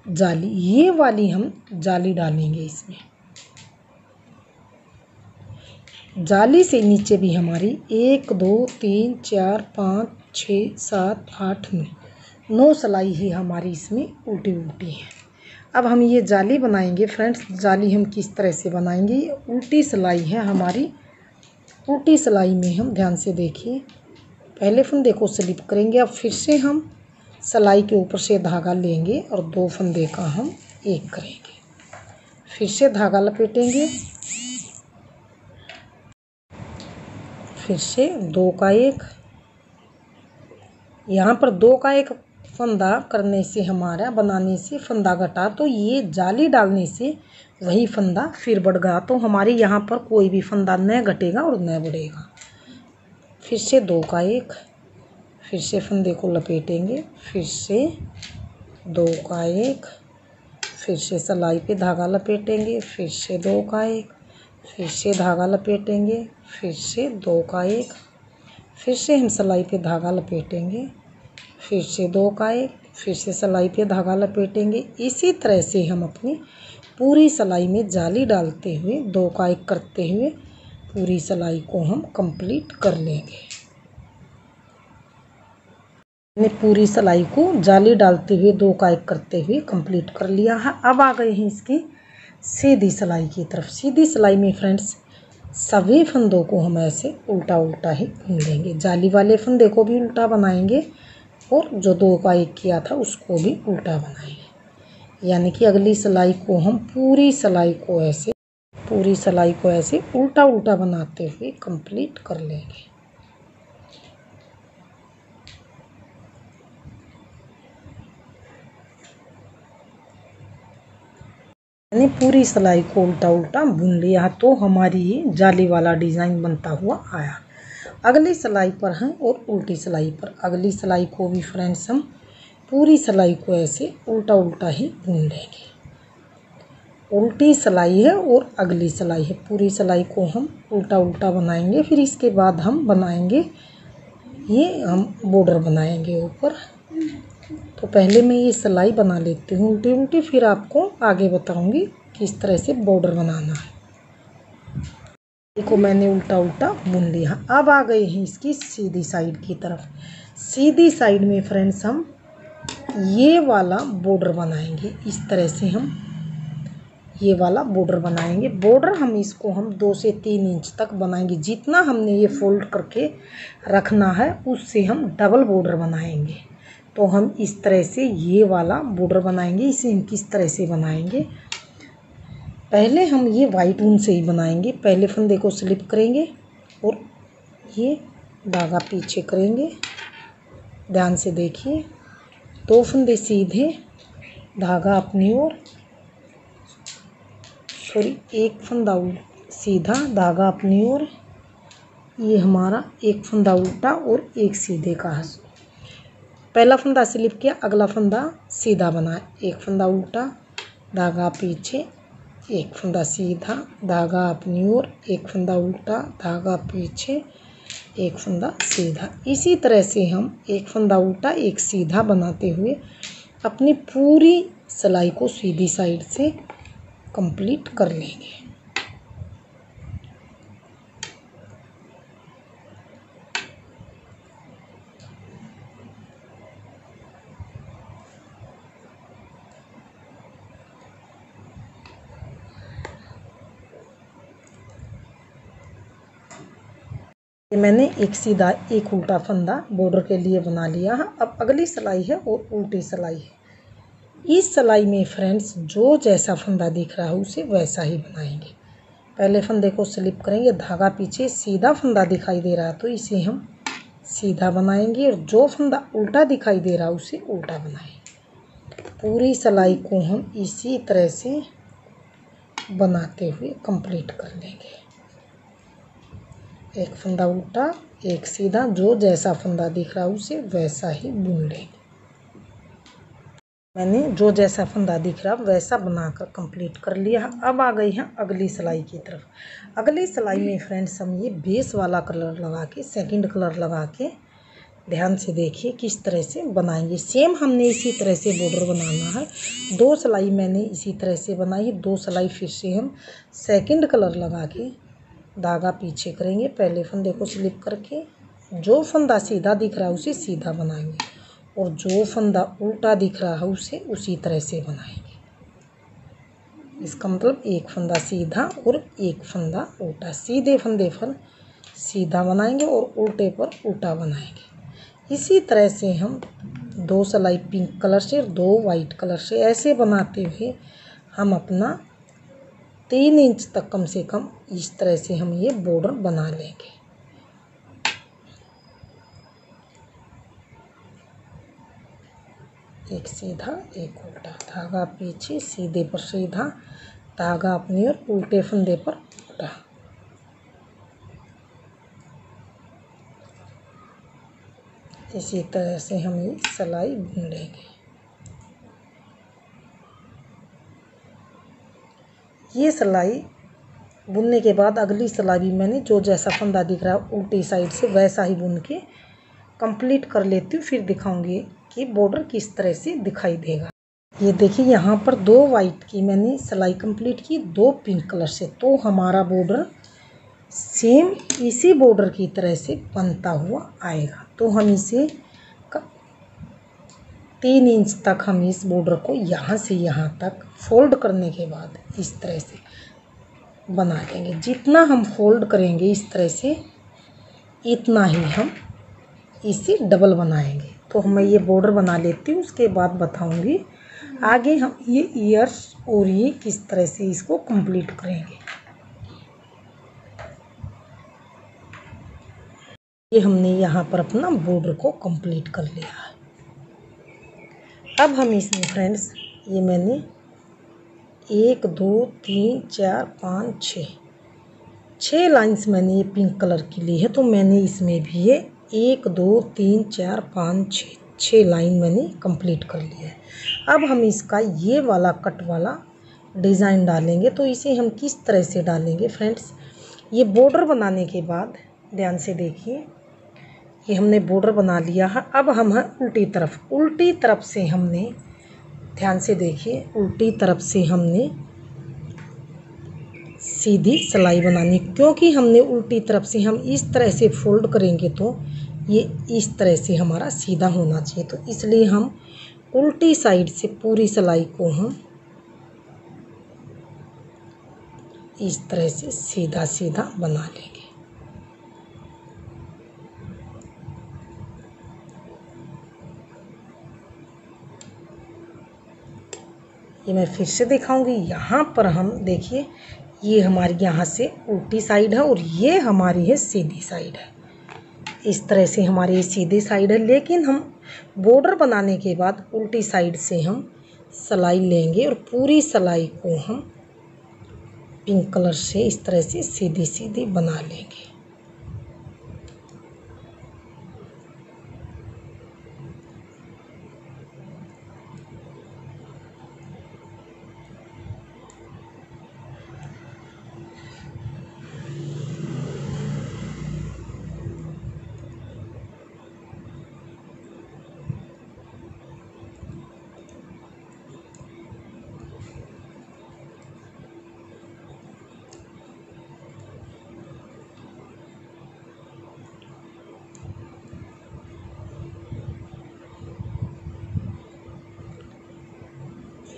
[SPEAKER 1] जाली। ये वाली हम जाली डालेंगे इसमें। जाली से नीचे भी हमारी 1 2 3 4 5 6 7 8 9 सिलाई ही हमारी इसमें उल्टी उल्टी है। अब हम ये जाली बनाएंगे फ्रेंड्स। जाली हम किस तरह से बनाएंगे? ये उल्टी सिलाई है हमारी। उल्टी सिलाई में हम ध्यान से देखिए, पहले फंदे को स्लिप करेंगे। अब फिर से हम सिलाई के ऊपर से धागा लेंगे और 2 फंदे का हम 1 करेंगे। फिर से धागा लपेटेंगे, फिर से 2 का 1। यहाँ पर 2 का 1 फंदा करने से हमारा बनाने से फंदा घटा, तो ये जाली डालने से वही फंदा फिर बढ़ गया। तो हमारे यहाँ पर कोई भी फंदा न घटेगा और न बढ़ेगा। फिर से 2 का 1, फिर से फंदे को लपेटेंगे, फिर से 2 का 1, फिर से सिलाई पे धागा लपेटेंगे, फिर से 2 का 1, फिर से धागा लपेटेंगे, फिर से 2 का 1, फिर से हम सिलाई पे धागा लपेटेंगे, फिर से 2 का 1, फिर से सिलाई पे धागा लपेटेंगे। इसी तरह से हम अपनी पूरी सिलाई में जाली डालते हुए 2 का 1 करते हुए पूरी सिलाई को हम कंप्लीट कर लेंगे। मैंने पूरी सिलाई को जाली डालते हुए 2 का 1 करते हुए कंप्लीट कर लिया है। अब आ गए हैं इसकी सीधी सिलाई की तरफ। सीधी सिलाई में फ्रेंड्स सभी फंदों को हम ऐसे उल्टा उल्टा ही बुन देंगे। जाली वाले फंदे को भी उल्टा बनाएंगे और जो 2 का 1 किया था उसको भी उल्टा बनाएंगे। यानी कि अगली सिलाई को हम पूरी सिलाई को ऐसे उल्टा उल्टा बनाते हुए कंप्लीट कर लेंगे। मैंने पूरी सिलाई को उल्टा उल्टा बुन लिया तो हमारी ये जाली वाला डिज़ाइन बनता हुआ आया। अगली सिलाई पर हैं और उल्टी सिलाई पर। अगली सिलाई को भी फ्रेंड्स हम पूरी सिलाई को ऐसे उल्टा उल्टा ही बुन लेंगे। उल्टी सिलाई है और अगली सिलाई है। पूरी सिलाई को हम उल्टा उल्टा बनाएंगे। फिर इसके बाद हम बनाएंगे हम बॉर्डर बनाएंगे ऊपर। तो पहले मैं ये सिलाई बना लेती हूँ उल्टी उल्टी, फिर आपको आगे बताऊंगी किस तरह से बॉर्डर बनाना है। देखो मैंने उल्टा उल्टा बुन लिया। अब आ गए हैं इसकी सीधी साइड की तरफ। सीधी साइड में फ्रेंड्स हम ये वाला बॉर्डर बनाएंगे। इस तरह से हम ये वाला बॉर्डर बनाएंगे। बॉर्डर हम 2 से 3 इंच तक बनाएंगे। जितना हमने ये फोल्ड करके रखना है उससे हम डबल बॉर्डर बनाएंगे। तो हम इस तरह से ये वाला बॉर्डर बनाएंगे। इसे हम किस तरह से बनाएंगे, पहले हम ये वाइट ऊन से ही बनाएंगे। पहले फंदे को स्लिप करेंगे और ये धागा पीछे करेंगे। ध्यान से देखिए, 2 फंदे सीधे, धागा अपनी ओर, सॉरी 1 फंदा सीधा, धागा अपनी ओर। ये हमारा 1 फंदा उल्टा और 1 सीधे का है। पहला फंदा स्लिप किया, अगला फंदा सीधा बनाए, 1 फंदा उल्टा, धागा पीछे, 1 फंदा सीधा, धागा अपनी ओर, 1 फंदा उल्टा, धागा पीछे, 1 फंदा सीधा। इसी तरह से हम 1 फंदा उल्टा 1 सीधा बनाते हुए अपनी पूरी सिलाई को सीधी साइड से कंप्लीट कर लेंगे। ये मैंने 1 सीधा 1 उल्टा फंदा बॉर्डर के लिए बना लिया है। अब अगली सिलाई है और उल्टी सिलाई है। इस सिलाई में फ्रेंड्स जो जैसा फंदा दिख रहा है उसे वैसा ही बनाएंगे। पहले फंदे को स्लिप करेंगे, धागा पीछे, सीधा फंदा दिखाई दे रहा है तो इसे हम सीधा बनाएंगे और जो फंदा उल्टा दिखाई दे रहा है उसे उल्टा बनाएंगे। पूरी सिलाई को हम इसी तरह से बनाते हुए कंप्लीट कर लेंगे। 1 फंदा उल्टा 1 सीधा, जो जैसा फंदा दिख रहा है उसे वैसा ही बुन लेंगे। मैंने जो जैसा फंदा दिख रहा वैसा बनाकर कंप्लीट कर लिया। अब आ गई है अगली सिलाई की तरफ। अगली सिलाई में फ्रेंड्स हम ये बेस वाला कलर लगा के, सेकंड कलर लगा के, ध्यान से देखिए किस तरह से बनाएंगे। सेम हमने इसी तरह से बॉर्डर बनाना है। 2 सिलाई मैंने इसी तरह से बनाई, 2 सिलाई फिर से हम सेकंड कलर लगा के धागा पीछे करेंगे। पहले फंदे को स्लिप करके जो फंदा सीधा दिख रहा है उसे सीधा बनाएंगे और जो फंदा उल्टा दिख रहा है उसे उसी तरह से बनाएंगे। इसका मतलब 1 फंदा सीधा और 1 फंदा उल्टा। सीधे फंदे पर सीधा बनाएंगे और उल्टे पर उल्टा बनाएंगे। इसी तरह से हम 2 सिलाई पिंक कलर से और 2 वाइट कलर से ऐसे बनाते हुए हम अपना 3 इंच तक कम से कम इस तरह से हम ये बॉर्डर बना लेंगे। एक सीधा 1 उल्टा, धागा पीछे, सीधे पर सीधा, धागा अपनी ओर, उल्टे फंदे पर उल्टा। इसी तरह से हम ये सिलाई बुन लेंगे। ये सिलाई बुनने के बाद अगली सिलाई भी मैंने जो जैसा फंदा दिख रहा है उल्टी साइड से वैसा ही बुन के कंप्लीट कर लेती हूँ। फिर दिखाऊंगी कि बॉर्डर किस तरह से दिखाई देगा। ये देखिए यहाँ पर 2 वाइट की मैंने सिलाई कंप्लीट की, 2 पिंक कलर से, तो हमारा बॉर्डर सेम इसी बॉर्डर की तरह से बनता हुआ आएगा। तो हम इसे 3 इंच तक हम इस बॉर्डर को यहाँ से यहाँ तक फोल्ड करने के बाद इस तरह से बना लेंगे। जितना हम फोल्ड करेंगे इस तरह से इतना ही हम इसे डबल बनाएंगे। तो मैं ये बॉर्डर बना लेती हूँ, उसके बाद बताऊंगी आगे हम ये ईयर्स और ये किस तरह से इसको कंप्लीट करेंगे। ये हमने यहाँ पर अपना बॉर्डर को कंप्लीट कर लिया है। अब हम इसमें फ्रेंड्स ये मैंने 1 2 3 4 5 6 लाइंस मैंने ये पिंक कलर की ली है। तो मैंने इसमें भी ये 1 2 3 4 5 6 लाइन मैंने कंप्लीट कर लिया है। अब हम इसका ये वाला कट वाला डिज़ाइन डालेंगे। तो इसे हम किस तरह से डालेंगे फ्रेंड्स, ये बॉर्डर बनाने के बाद ध्यान से देखिए, ये हमने बॉर्डर बना लिया है। अब हम हैं उल्टी तरफ से हमने, ध्यान से देखिए, उल्टी तरफ से हमने सीधी सिलाई बनानी। क्योंकि हमने उल्टी तरफ से हम इस तरह से फोल्ड करेंगे तो ये इस तरह से हमारा सीधा होना चाहिए। तो इसलिए हम उल्टी साइड से पूरी सिलाई को हम इस तरह से सीधा सीधा बना लेंगे। ये मैं फिर से दिखाऊंगी। यहाँ पर हम देखिए, ये हमारी यहाँ से उल्टी साइड है और ये हमारी है सीधी साइड है। इस तरह से हमारी ये सीधी साइड है, लेकिन हम बॉर्डर बनाने के बाद उल्टी साइड से हम सिलाई लेंगे और पूरी सिलाई को हम पिंक कलर से इस तरह से सीधी सीधी बना लेंगे।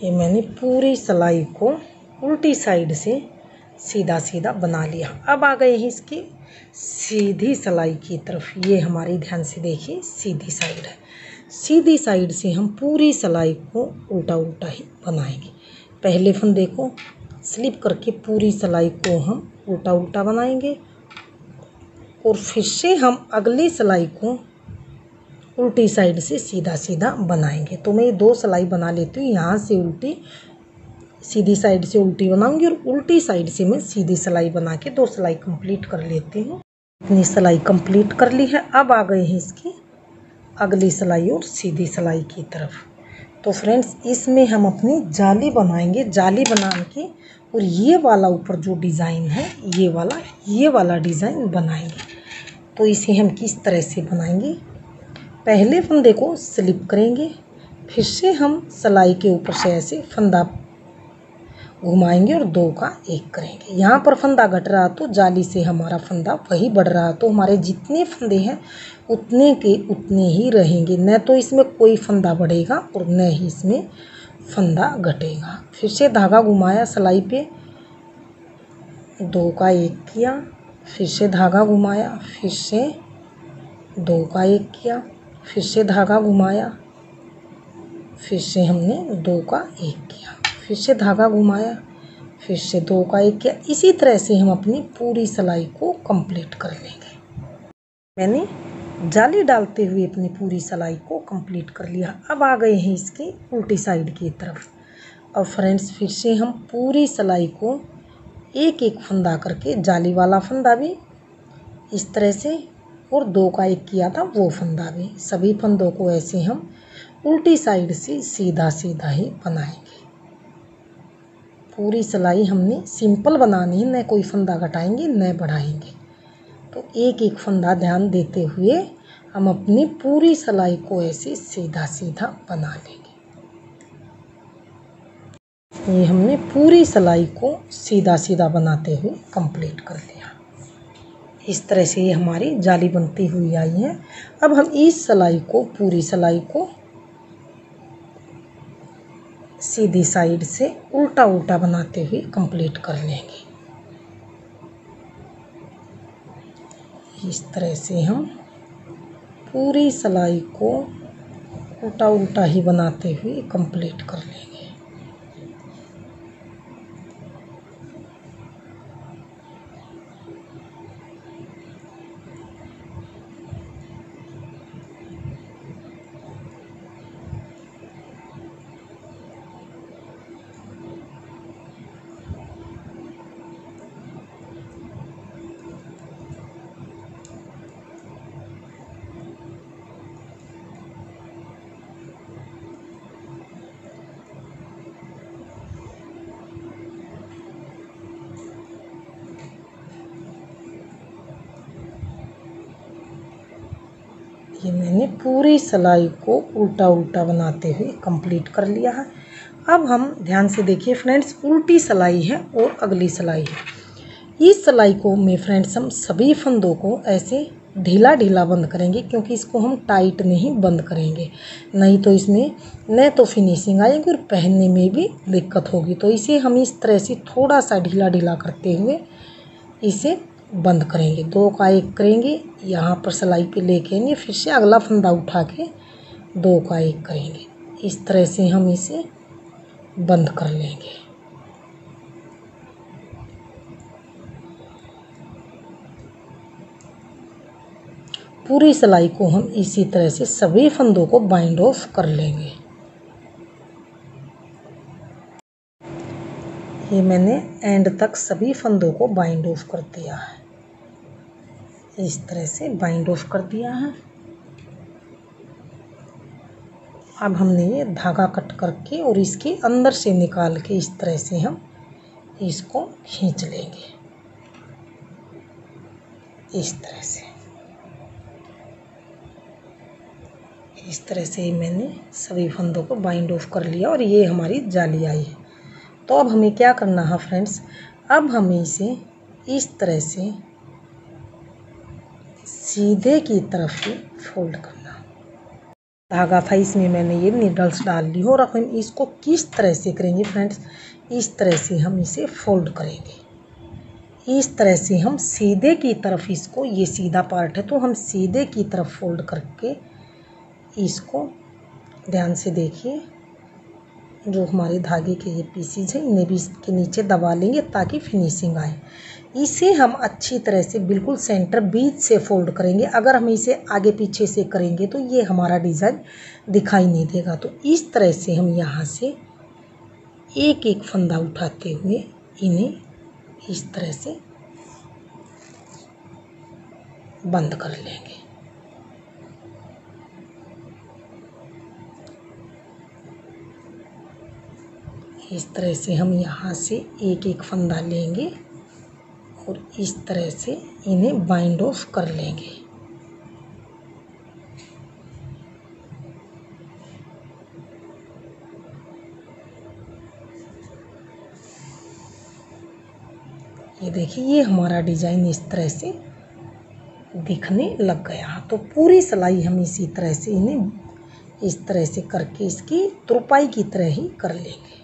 [SPEAKER 1] ये मैंने पूरी सिलाई को उल्टी साइड से सीधा सीधा बना लिया। अब आ गए हैं इसकी सीधी सिलाई की तरफ। ये हमारी ध्यान से देखिए सीधी साइड है। सीधी साइड से हम पूरी सिलाई को उल्टा उल्टा ही बनाएंगे। पहले फंदे को स्लिप करके पूरी सिलाई को हम उल्टा उल्टा बनाएंगे और फिर से हम अगली सिलाई को उल्टी साइड से सीधा सीधा बनाएंगे। तो मैं ये 2 सिलाई बना लेती हूँ। यहाँ से उल्टी, सीधी साइड से उल्टी बनाऊंगी और उल्टी साइड से मैं सीधी सिलाई बना के 2 सिलाई कंप्लीट कर लेती हूँ। इतनी सिलाई कंप्लीट कर ली है। अब आ गए हैं इसकी अगली सिलाई और सीधी सिलाई की तरफ। तो फ्रेंड्स, इसमें हम अपनी जाली बनाएंगे। जाली बना के और ये वाला ऊपर जो डिज़ाइन है, ये वाला डिज़ाइन बनाएंगे। तो इसे हम किस तरह से बनाएंगे, पहले फंदे को स्लिप करेंगे, फिर से हम सिलाई के ऊपर से ऐसे फंदा घुमाएंगे और 2 का 1 करेंगे। यहाँ पर फंदा घट रहा तो जाली से हमारा फंदा वही बढ़ रहा, तो हमारे जितने फंदे हैं उतने के उतने ही रहेंगे। न तो इसमें कोई फंदा बढ़ेगा और न ही इसमें फंदा घटेगा। फिर से धागा घुमाया सिलाई पे, 2 का 1 किया, फिर से धागा घुमाया, फिर से 2 का 1 किया, फिर से धागा घुमाया, फिर से हमने 2 का 1 किया, फिर से धागा घुमाया, फिर से 2 का 1 किया। इसी तरह से हम अपनी पूरी सिलाई को कंप्लीट कर लेंगे। मैंने जाली डालते हुए अपनी पूरी सिलाई को कंप्लीट कर लिया। अब आ गए हैं इसकी उल्टी साइड की तरफ। अब फ्रेंड्स, फिर से हम पूरी सिलाई को एक एक फंदा करके, जाली वाला फंदा भी इस तरह से और 2 का 1 किया था वो फंदा भी, सभी फंदों को ऐसे हम उल्टी साइड से सीधा सीधा ही बनाएंगे। पूरी सिलाई हमने सिंपल बनानी है, न कोई फंदा घटाएंगे न बढ़ाएंगे। तो एक एक फंदा ध्यान देते हुए हम अपनी पूरी सिलाई को ऐसे सीधा सीधा बना लेंगे। ये हमने पूरी सिलाई को सीधा सीधा बनाते हुए कंप्लीट कर लिया। इस तरह से ये हमारी जाली बनती हुई आई है। अब हम इस सिलाई को, पूरी सिलाई को सीधी साइड से उल्टा उल्टा बनाते हुए कंप्लीट कर लेंगे। इस तरह से हम पूरी सिलाई को उल्टा उल्टा ही बनाते हुए कंप्लीट कर लेंगे। ये मैंने पूरी सिलाई को उल्टा उल्टा बनाते हुए कंप्लीट कर लिया है। अब हम ध्यान से देखिए फ्रेंड्स, उल्टी सिलाई है और अगली सिलाई है। इस सिलाई को में फ्रेंड्स हम सभी फंदों को ऐसे ढीला ढीला बंद करेंगे, क्योंकि इसको हम टाइट नहीं बंद करेंगे, नहीं तो इसमें न तो फिनिशिंग आएगी और पहनने में भी दिक्कत होगी। तो इसे हम इस तरह से थोड़ा सा ढीला ढीला करते हुए इसे बंद करेंगे। 2 का 1 करेंगे, यहाँ पर सिलाई पे लेके आएंगे, फिर से अगला फंदा उठा के 2 का 1 करेंगे। इस तरह से हम इसे बंद कर लेंगे। पूरी सिलाई को हम इसी तरह से सभी फंदों को बाइंड ऑफ कर लेंगे। ये मैंने एंड तक सभी फंदों को बाइंड ऑफ कर दिया है, इस तरह से बाइंड ऑफ कर दिया है। अब हमने ये धागा कट करके और इसके अंदर से निकाल के इस तरह से हम इसको खींच लेंगे, इस तरह से। इस तरह से ही मैंने सभी फंदों को बाइंड ऑफ कर लिया और ये हमारी जाली आई है। तो अब हमें क्या करना है फ्रेंड्स, अब हमें इसे इस तरह से सीधे की तरफ ही फोल्ड करना। धागा था इसमें मैंने ये नीडल्स डाल ली हो, और अब हम इसको किस तरह से करेंगे फ्रेंड्स, इस तरह से हम इसे फोल्ड करेंगे। इस तरह से हम सीधे की तरफ इसको, ये सीधा पार्ट है तो हम सीधे की तरफ फोल्ड करके इसको ध्यान से देखिए, जो हमारे धागे के ये पीसीज हैं इन्हें भी इसके नीचे दबा लेंगे ताकि फिनिशिंग आए। इसे हम अच्छी तरह से बिल्कुल सेंटर बीच से फोल्ड करेंगे। अगर हम इसे आगे पीछे से करेंगे तो ये हमारा डिज़ाइन दिखाई नहीं देगा। तो इस तरह से हम यहाँ से एक एक फंदा उठाते हुए इन्हें इस तरह से बंद कर लेंगे। इस तरह से हम यहाँ से एक एक फंदा लेंगे और इस तरह से इन्हें बाइंड ऑफ कर लेंगे। ये देखिए, ये हमारा डिज़ाइन इस तरह से दिखने लग गया। तो पूरी सिलाई हम इसी तरह से इन्हें इस तरह से करके इसकी तुरपाई की तरह ही कर लेंगे।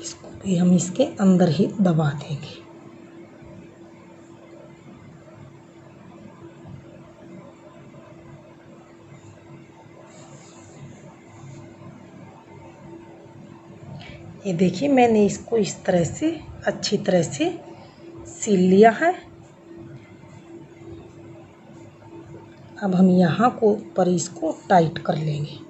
[SPEAKER 1] इसको भी हम इसके अंदर ही दबा देंगे। ये देखिए, मैंने इसको इस तरह से अच्छी तरह से सील लिया है। अब हम यहाँ को पर इसको टाइट कर लेंगे।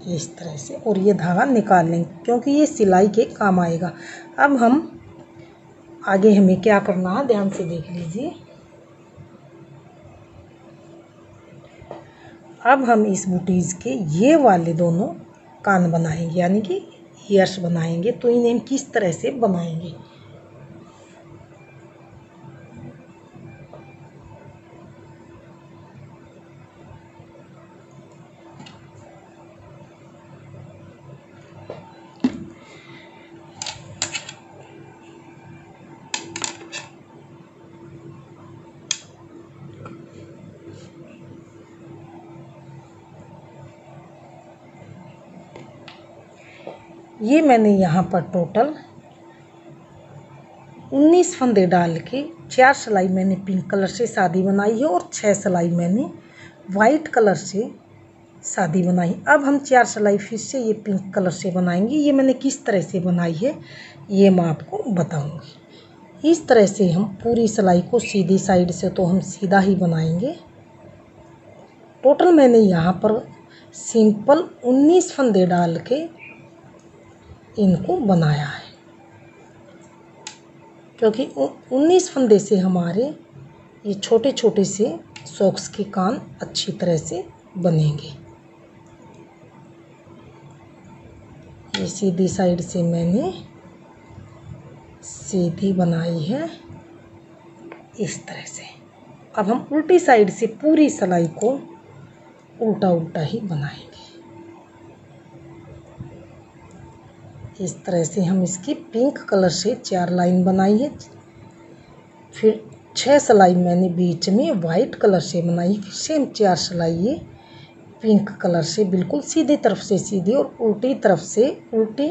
[SPEAKER 1] इस तरह से, और ये धागा निकाल लेंगे क्योंकि ये सिलाई के काम आएगा। अब हम आगे हमें क्या करना है, ध्यान से देख लीजिए। अब हम इस बूटीज़ के ये वाले दोनों कान बनाएंगे, यानी कि ईयर्स बनाएंगे। तो इन्हें हम किस तरह से बनाएंगे, ये मैंने यहाँ पर टोटल 19 फंदे डाल के 4 सिलाई मैंने पिंक कलर से सादी बनाई है और 6 सिलाई मैंने वाइट कलर से सादी बनाई। अब हम 4 सिलाई फिर से ये पिंक कलर से बनाएंगे। ये मैंने किस तरह से बनाई है ये मैं आपको बताऊंगी। इस तरह से हम पूरी सिलाई को सीधी साइड से तो हम सीधा ही बनाएंगे। टोटल मैंने यहाँ पर सिंपल 19 फंदे डाल के इनको बनाया है, क्योंकि 19 फंदे से हमारे ये छोटे छोटे से सॉक्स के कान अच्छी तरह से बनेंगे। ये सीधी साइड से मैंने सीधी बनाई है इस तरह से। अब हम उल्टी साइड से पूरी सिलाई को उल्टा उल्टा ही बनाएंगे। इस तरह से हम इसकी पिंक कलर से 4 लाइन बनाई है, फिर 6 सिलाई मैंने बीच में वाइट कलर से बनाई, फिर सेम 4 सिलाई ये पिंक कलर से बिल्कुल सीधी तरफ से सीधी और उल्टी तरफ से उल्टी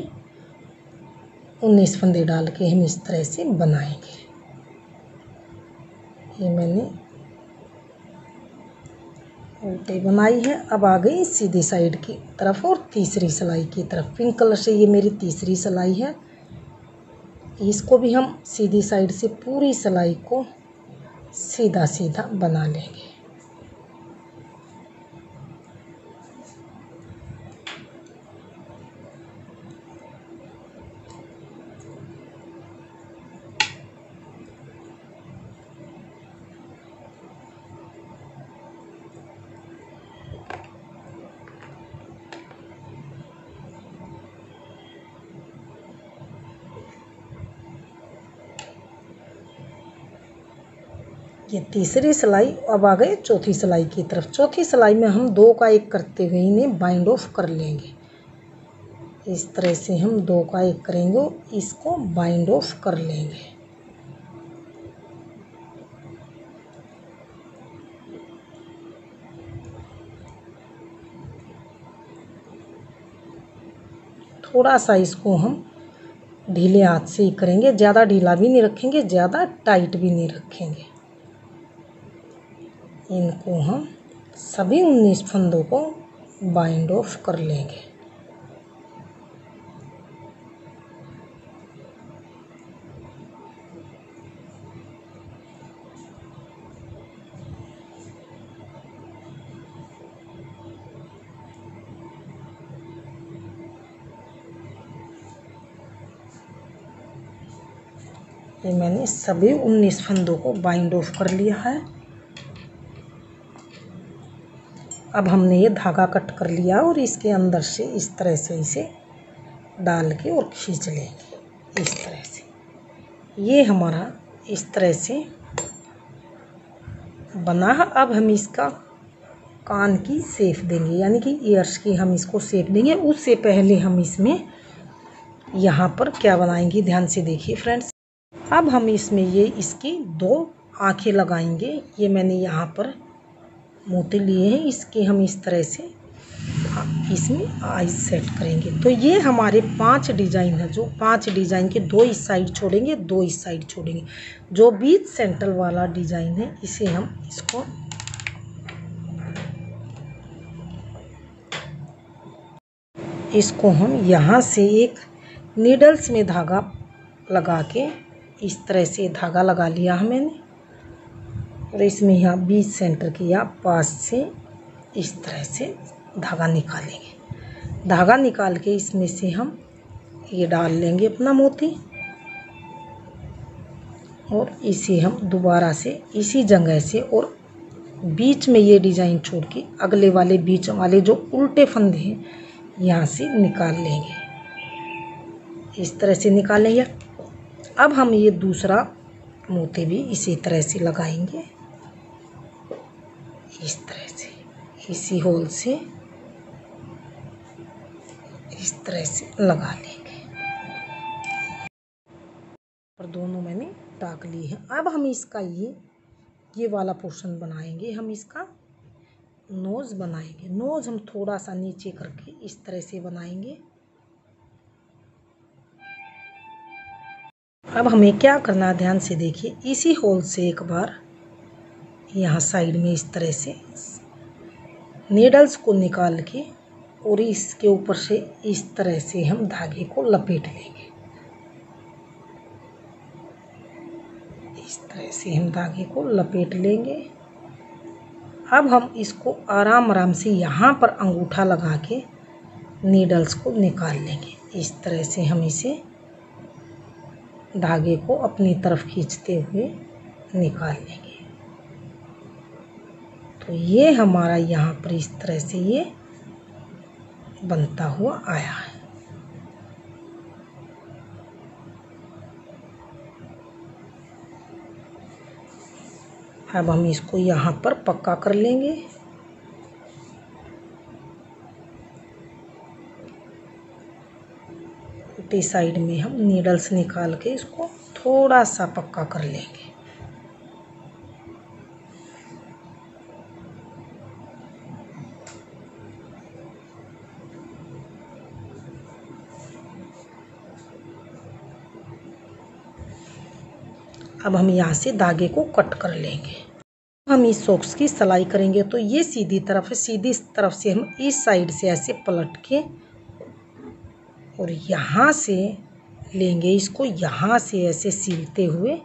[SPEAKER 1] 19 फंदे डाल के हम इस तरह से बनाएंगे। ये मैंने उल्टी बनाई है। अब आ गई सीधी साइड की तरफ और तीसरी सिलाई की तरफ। पिंक कलर से ये मेरी तीसरी सिलाई है। इसको भी हम सीधी साइड से पूरी सिलाई को सीधा सीधा बना लेंगे। ये तीसरी सिलाई। अब आ गए चौथी सिलाई की तरफ। चौथी सिलाई में हम 2 का 1 करते हुए इन्हें बाइंड ऑफ कर लेंगे। इस तरह से हम 2 का 1 करेंगे और इसको बाइंड ऑफ कर लेंगे। थोड़ा सा इसको हम ढीले हाथ से ही करेंगे, ज़्यादा ढीला भी नहीं रखेंगे, ज़्यादा टाइट भी नहीं रखेंगे। इनको हम सभी 19 फंदों को बाइंड ऑफ कर लेंगे। ये मैंने सभी 19 फंदों को बाइंड ऑफ कर लिया है। अब हमने ये धागा कट कर लिया और इसके अंदर से इस तरह से इसे डाल के और खींच लेंगे इस तरह से। ये हमारा इस तरह से बना। अब हम इसका कान की शेप देंगे, यानी कि ईयर्स की हम इसको शेप देंगे। उससे पहले हम इसमें यहाँ पर क्या बनाएंगे, ध्यान से देखिए फ्रेंड्स। अब हम इसमें ये इसकी 2 आँखें लगाएंगे। ये मैंने यहाँ पर मोती लिए हैं, इसके हम इस तरह से इसमें आईज सेट करेंगे। तो ये हमारे 5 डिजाइन है। जो 5 डिजाइन के 2 इस साइड छोड़ेंगे, 2 इस साइड छोड़ेंगे। जो बीच सेंटर वाला डिजाइन है इसे हम इसको हम यहाँ से एक नीडल्स में धागा लगा के इस तरह से धागा लगा लिया है मैंने, और इसमें यहाँ बीच सेंटर के या पास से इस तरह से धागा निकालेंगे। धागा निकाल के इसमें से हम ये डाल लेंगे अपना मोती, और इसे हम दोबारा से इसी जगह से और बीच में ये डिजाइन छोड़ के अगले वाले बीच वाले जो उल्टे फंदे हैं यहाँ से निकाल लेंगे। इस तरह से निकालेंगे। अब हम ये दूसरा मोती भी इसी तरह से लगाएंगे, इस तरह से इसी होल से इस तरह से लगा लेंगे। और दोनों मैंने टाक ली है। अब हम इसका ये वाला पोर्शन बनाएंगे। हम इसका नोज बनाएंगे। नोज हम थोड़ा सा नीचे करके इस तरह से बनाएंगे। अब हमें क्या करना है, ध्यान से देखिए, इसी होल से एक बार यहाँ साइड में इस तरह से नीडल्स को निकाल के और इसके ऊपर से इस तरह से हम धागे को लपेट लेंगे। इस तरह से हम धागे को लपेट लेंगे। अब हम इसको आराम आराम से यहाँ पर अंगूठा लगा के नीडल्स को निकाल लेंगे। इस तरह से हम इसे धागे को अपनी तरफ खींचते हुए निकाल लेंगे। तो ये हमारा यहाँ पर इस तरह से ये बनता हुआ आया है। अब हम इसको यहाँ पर पक्का कर लेंगे। उल्टी साइड में हम नीडल्स निकाल के इसको थोड़ा सा पक्का कर लेंगे। अब हम यहाँ से धागे को कट कर लेंगे। हम इस सॉक्स की सिलाई करेंगे तो ये सीधी तरफ है, सीधी तरफ से हम इस साइड से ऐसे पलट के और यहाँ से लेंगे इसको, यहाँ से ऐसे सीलते हुए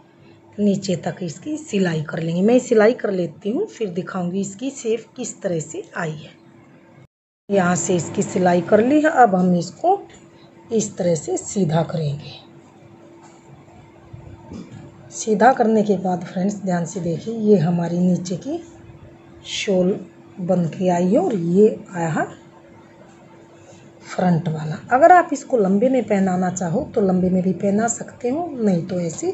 [SPEAKER 1] नीचे तक इसकी सिलाई कर लेंगे। मैं सिलाई कर लेती हूँ, फिर दिखाऊंगी इसकी शेप किस तरह से आई है। यहाँ से इसकी सिलाई कर ली है। अब हम इसको इस तरह से सीधा करेंगे। सीधा करने के बाद फ्रेंड्स ध्यान से देखिए, ये हमारी नीचे की शॉल बन के आई है और ये आया है फ्रंट वाला। अगर आप इसको लंबे में पहनाना चाहो तो लंबे में भी पहना सकते हो, नहीं तो ऐसे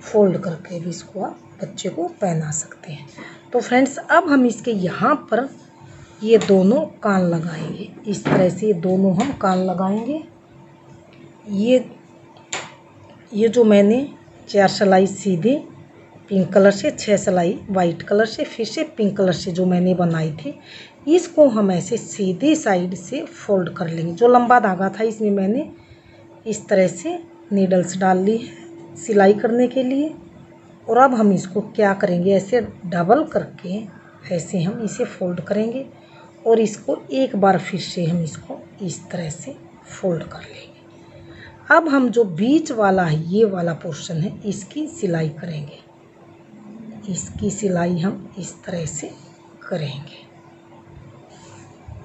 [SPEAKER 1] फोल्ड करके भी इसको आप बच्चे को पहना सकते हैं। तो फ्रेंड्स अब हम इसके यहाँ पर ये दोनों कान लगाएंगे। इस तरह से दोनों हम कान लगाएंगे। ये जो मैंने 4 सिलाई सीधे पिंक कलर से, 6 सिलाई वाइट कलर से, फिर से पिंक कलर से जो मैंने बनाई थी, इसको हम ऐसे सीधी साइड से फोल्ड कर लेंगे। जो लंबा धागा था इसमें मैंने इस तरह से नीडल्स डाल ली है सिलाई करने के लिए। और अब हम इसको क्या करेंगे, ऐसे डबल करके ऐसे हम इसे फोल्ड करेंगे और इसको एक बार फिर से हम इसको इस तरह से फोल्ड कर लेंगे। अब हम जो बीच वाला है, ये वाला पोर्शन है, इसकी सिलाई करेंगे। इसकी सिलाई हम इस तरह से करेंगे।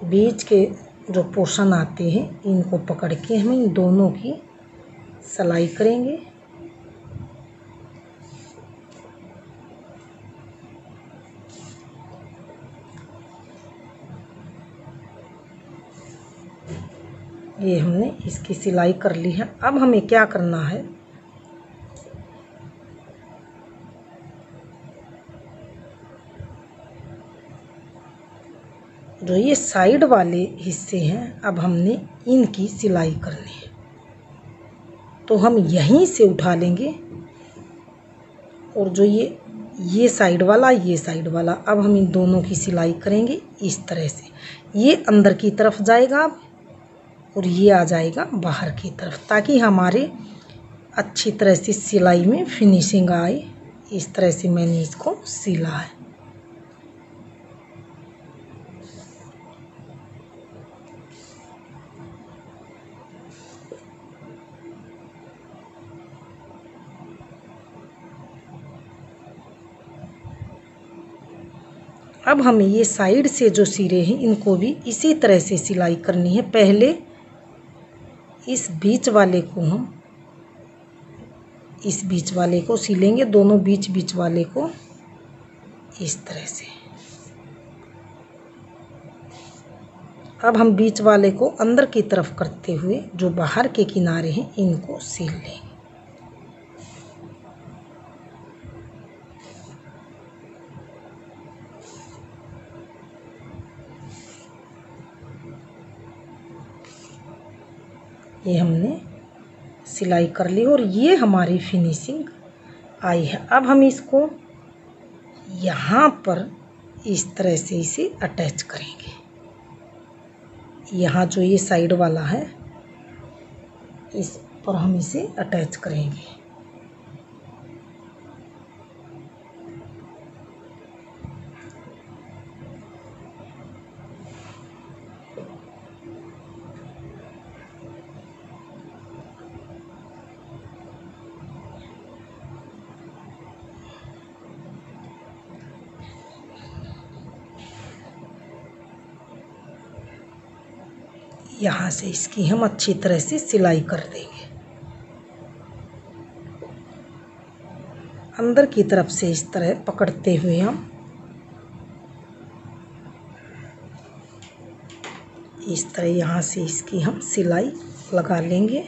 [SPEAKER 1] बीच के जो पोर्शन आते हैं इनको पकड़ के हम इन दोनों की सिलाई करेंगे। ये हमने इसकी सिलाई कर ली है। अब हमें क्या करना है, जो ये साइड वाले हिस्से हैं अब हमने इनकी सिलाई करनी है। तो हम यहीं से उठा लेंगे और जो ये साइड वाला, ये साइड वाला, अब हम इन दोनों की सिलाई करेंगे इस तरह से। ये अंदर की तरफ जाएगा अब और ये आ जाएगा बाहर की तरफ, ताकि हमारे अच्छी तरह से सिलाई में फिनिशिंग आए। इस तरह से मैंने इसको सिला है। अब हमें ये साइड से जो सिरे हैं इनको भी इसी तरह से सिलाई करनी है। पहले इस बीच वाले को हम इस बीच वाले को सिलेंगे, दोनों बीच वाले को इस तरह से। अब हम बीच वाले को अंदर की तरफ करते हुए जो बाहर के किनारे हैं इनको सिल लेंगे। ये हमने सिलाई कर ली और ये हमारी फिनिशिंग आई है। अब हम इसको यहाँ पर इस तरह से इसे अटैच करेंगे। यहाँ जो ये साइड वाला है इस पर हम इसे अटैच करेंगे। यहाँ से इसकी हम अच्छी तरह से सिलाई कर देंगे। अंदर की तरफ से इस तरह पकड़ते हुए हम इस तरह यहाँ से इसकी हम सिलाई लगा लेंगे,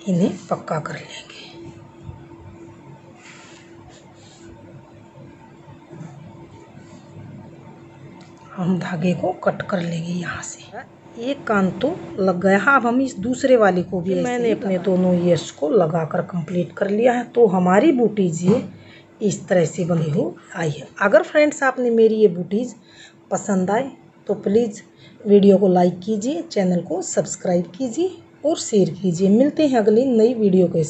[SPEAKER 1] इन्हें पक्का कर लेंगे। हम धागे को कट कर लेंगे यहाँ से। एक कान तो लग गया। अब हम इस दूसरे वाले को भी मैंने अपने दोनों ईयर्स को लगाकर कंप्लीट कर लिया है। तो हमारी बूटीज ये इस तरह से बनी हो आई है। अगर फ्रेंड्स आपने मेरी ये बूटीज पसंद आए तो प्लीज़ वीडियो को लाइक कीजिए, चैनल को सब्सक्राइब कीजिए और शेयर कीजिए। मिलते हैं अगली नई वीडियो के साथ।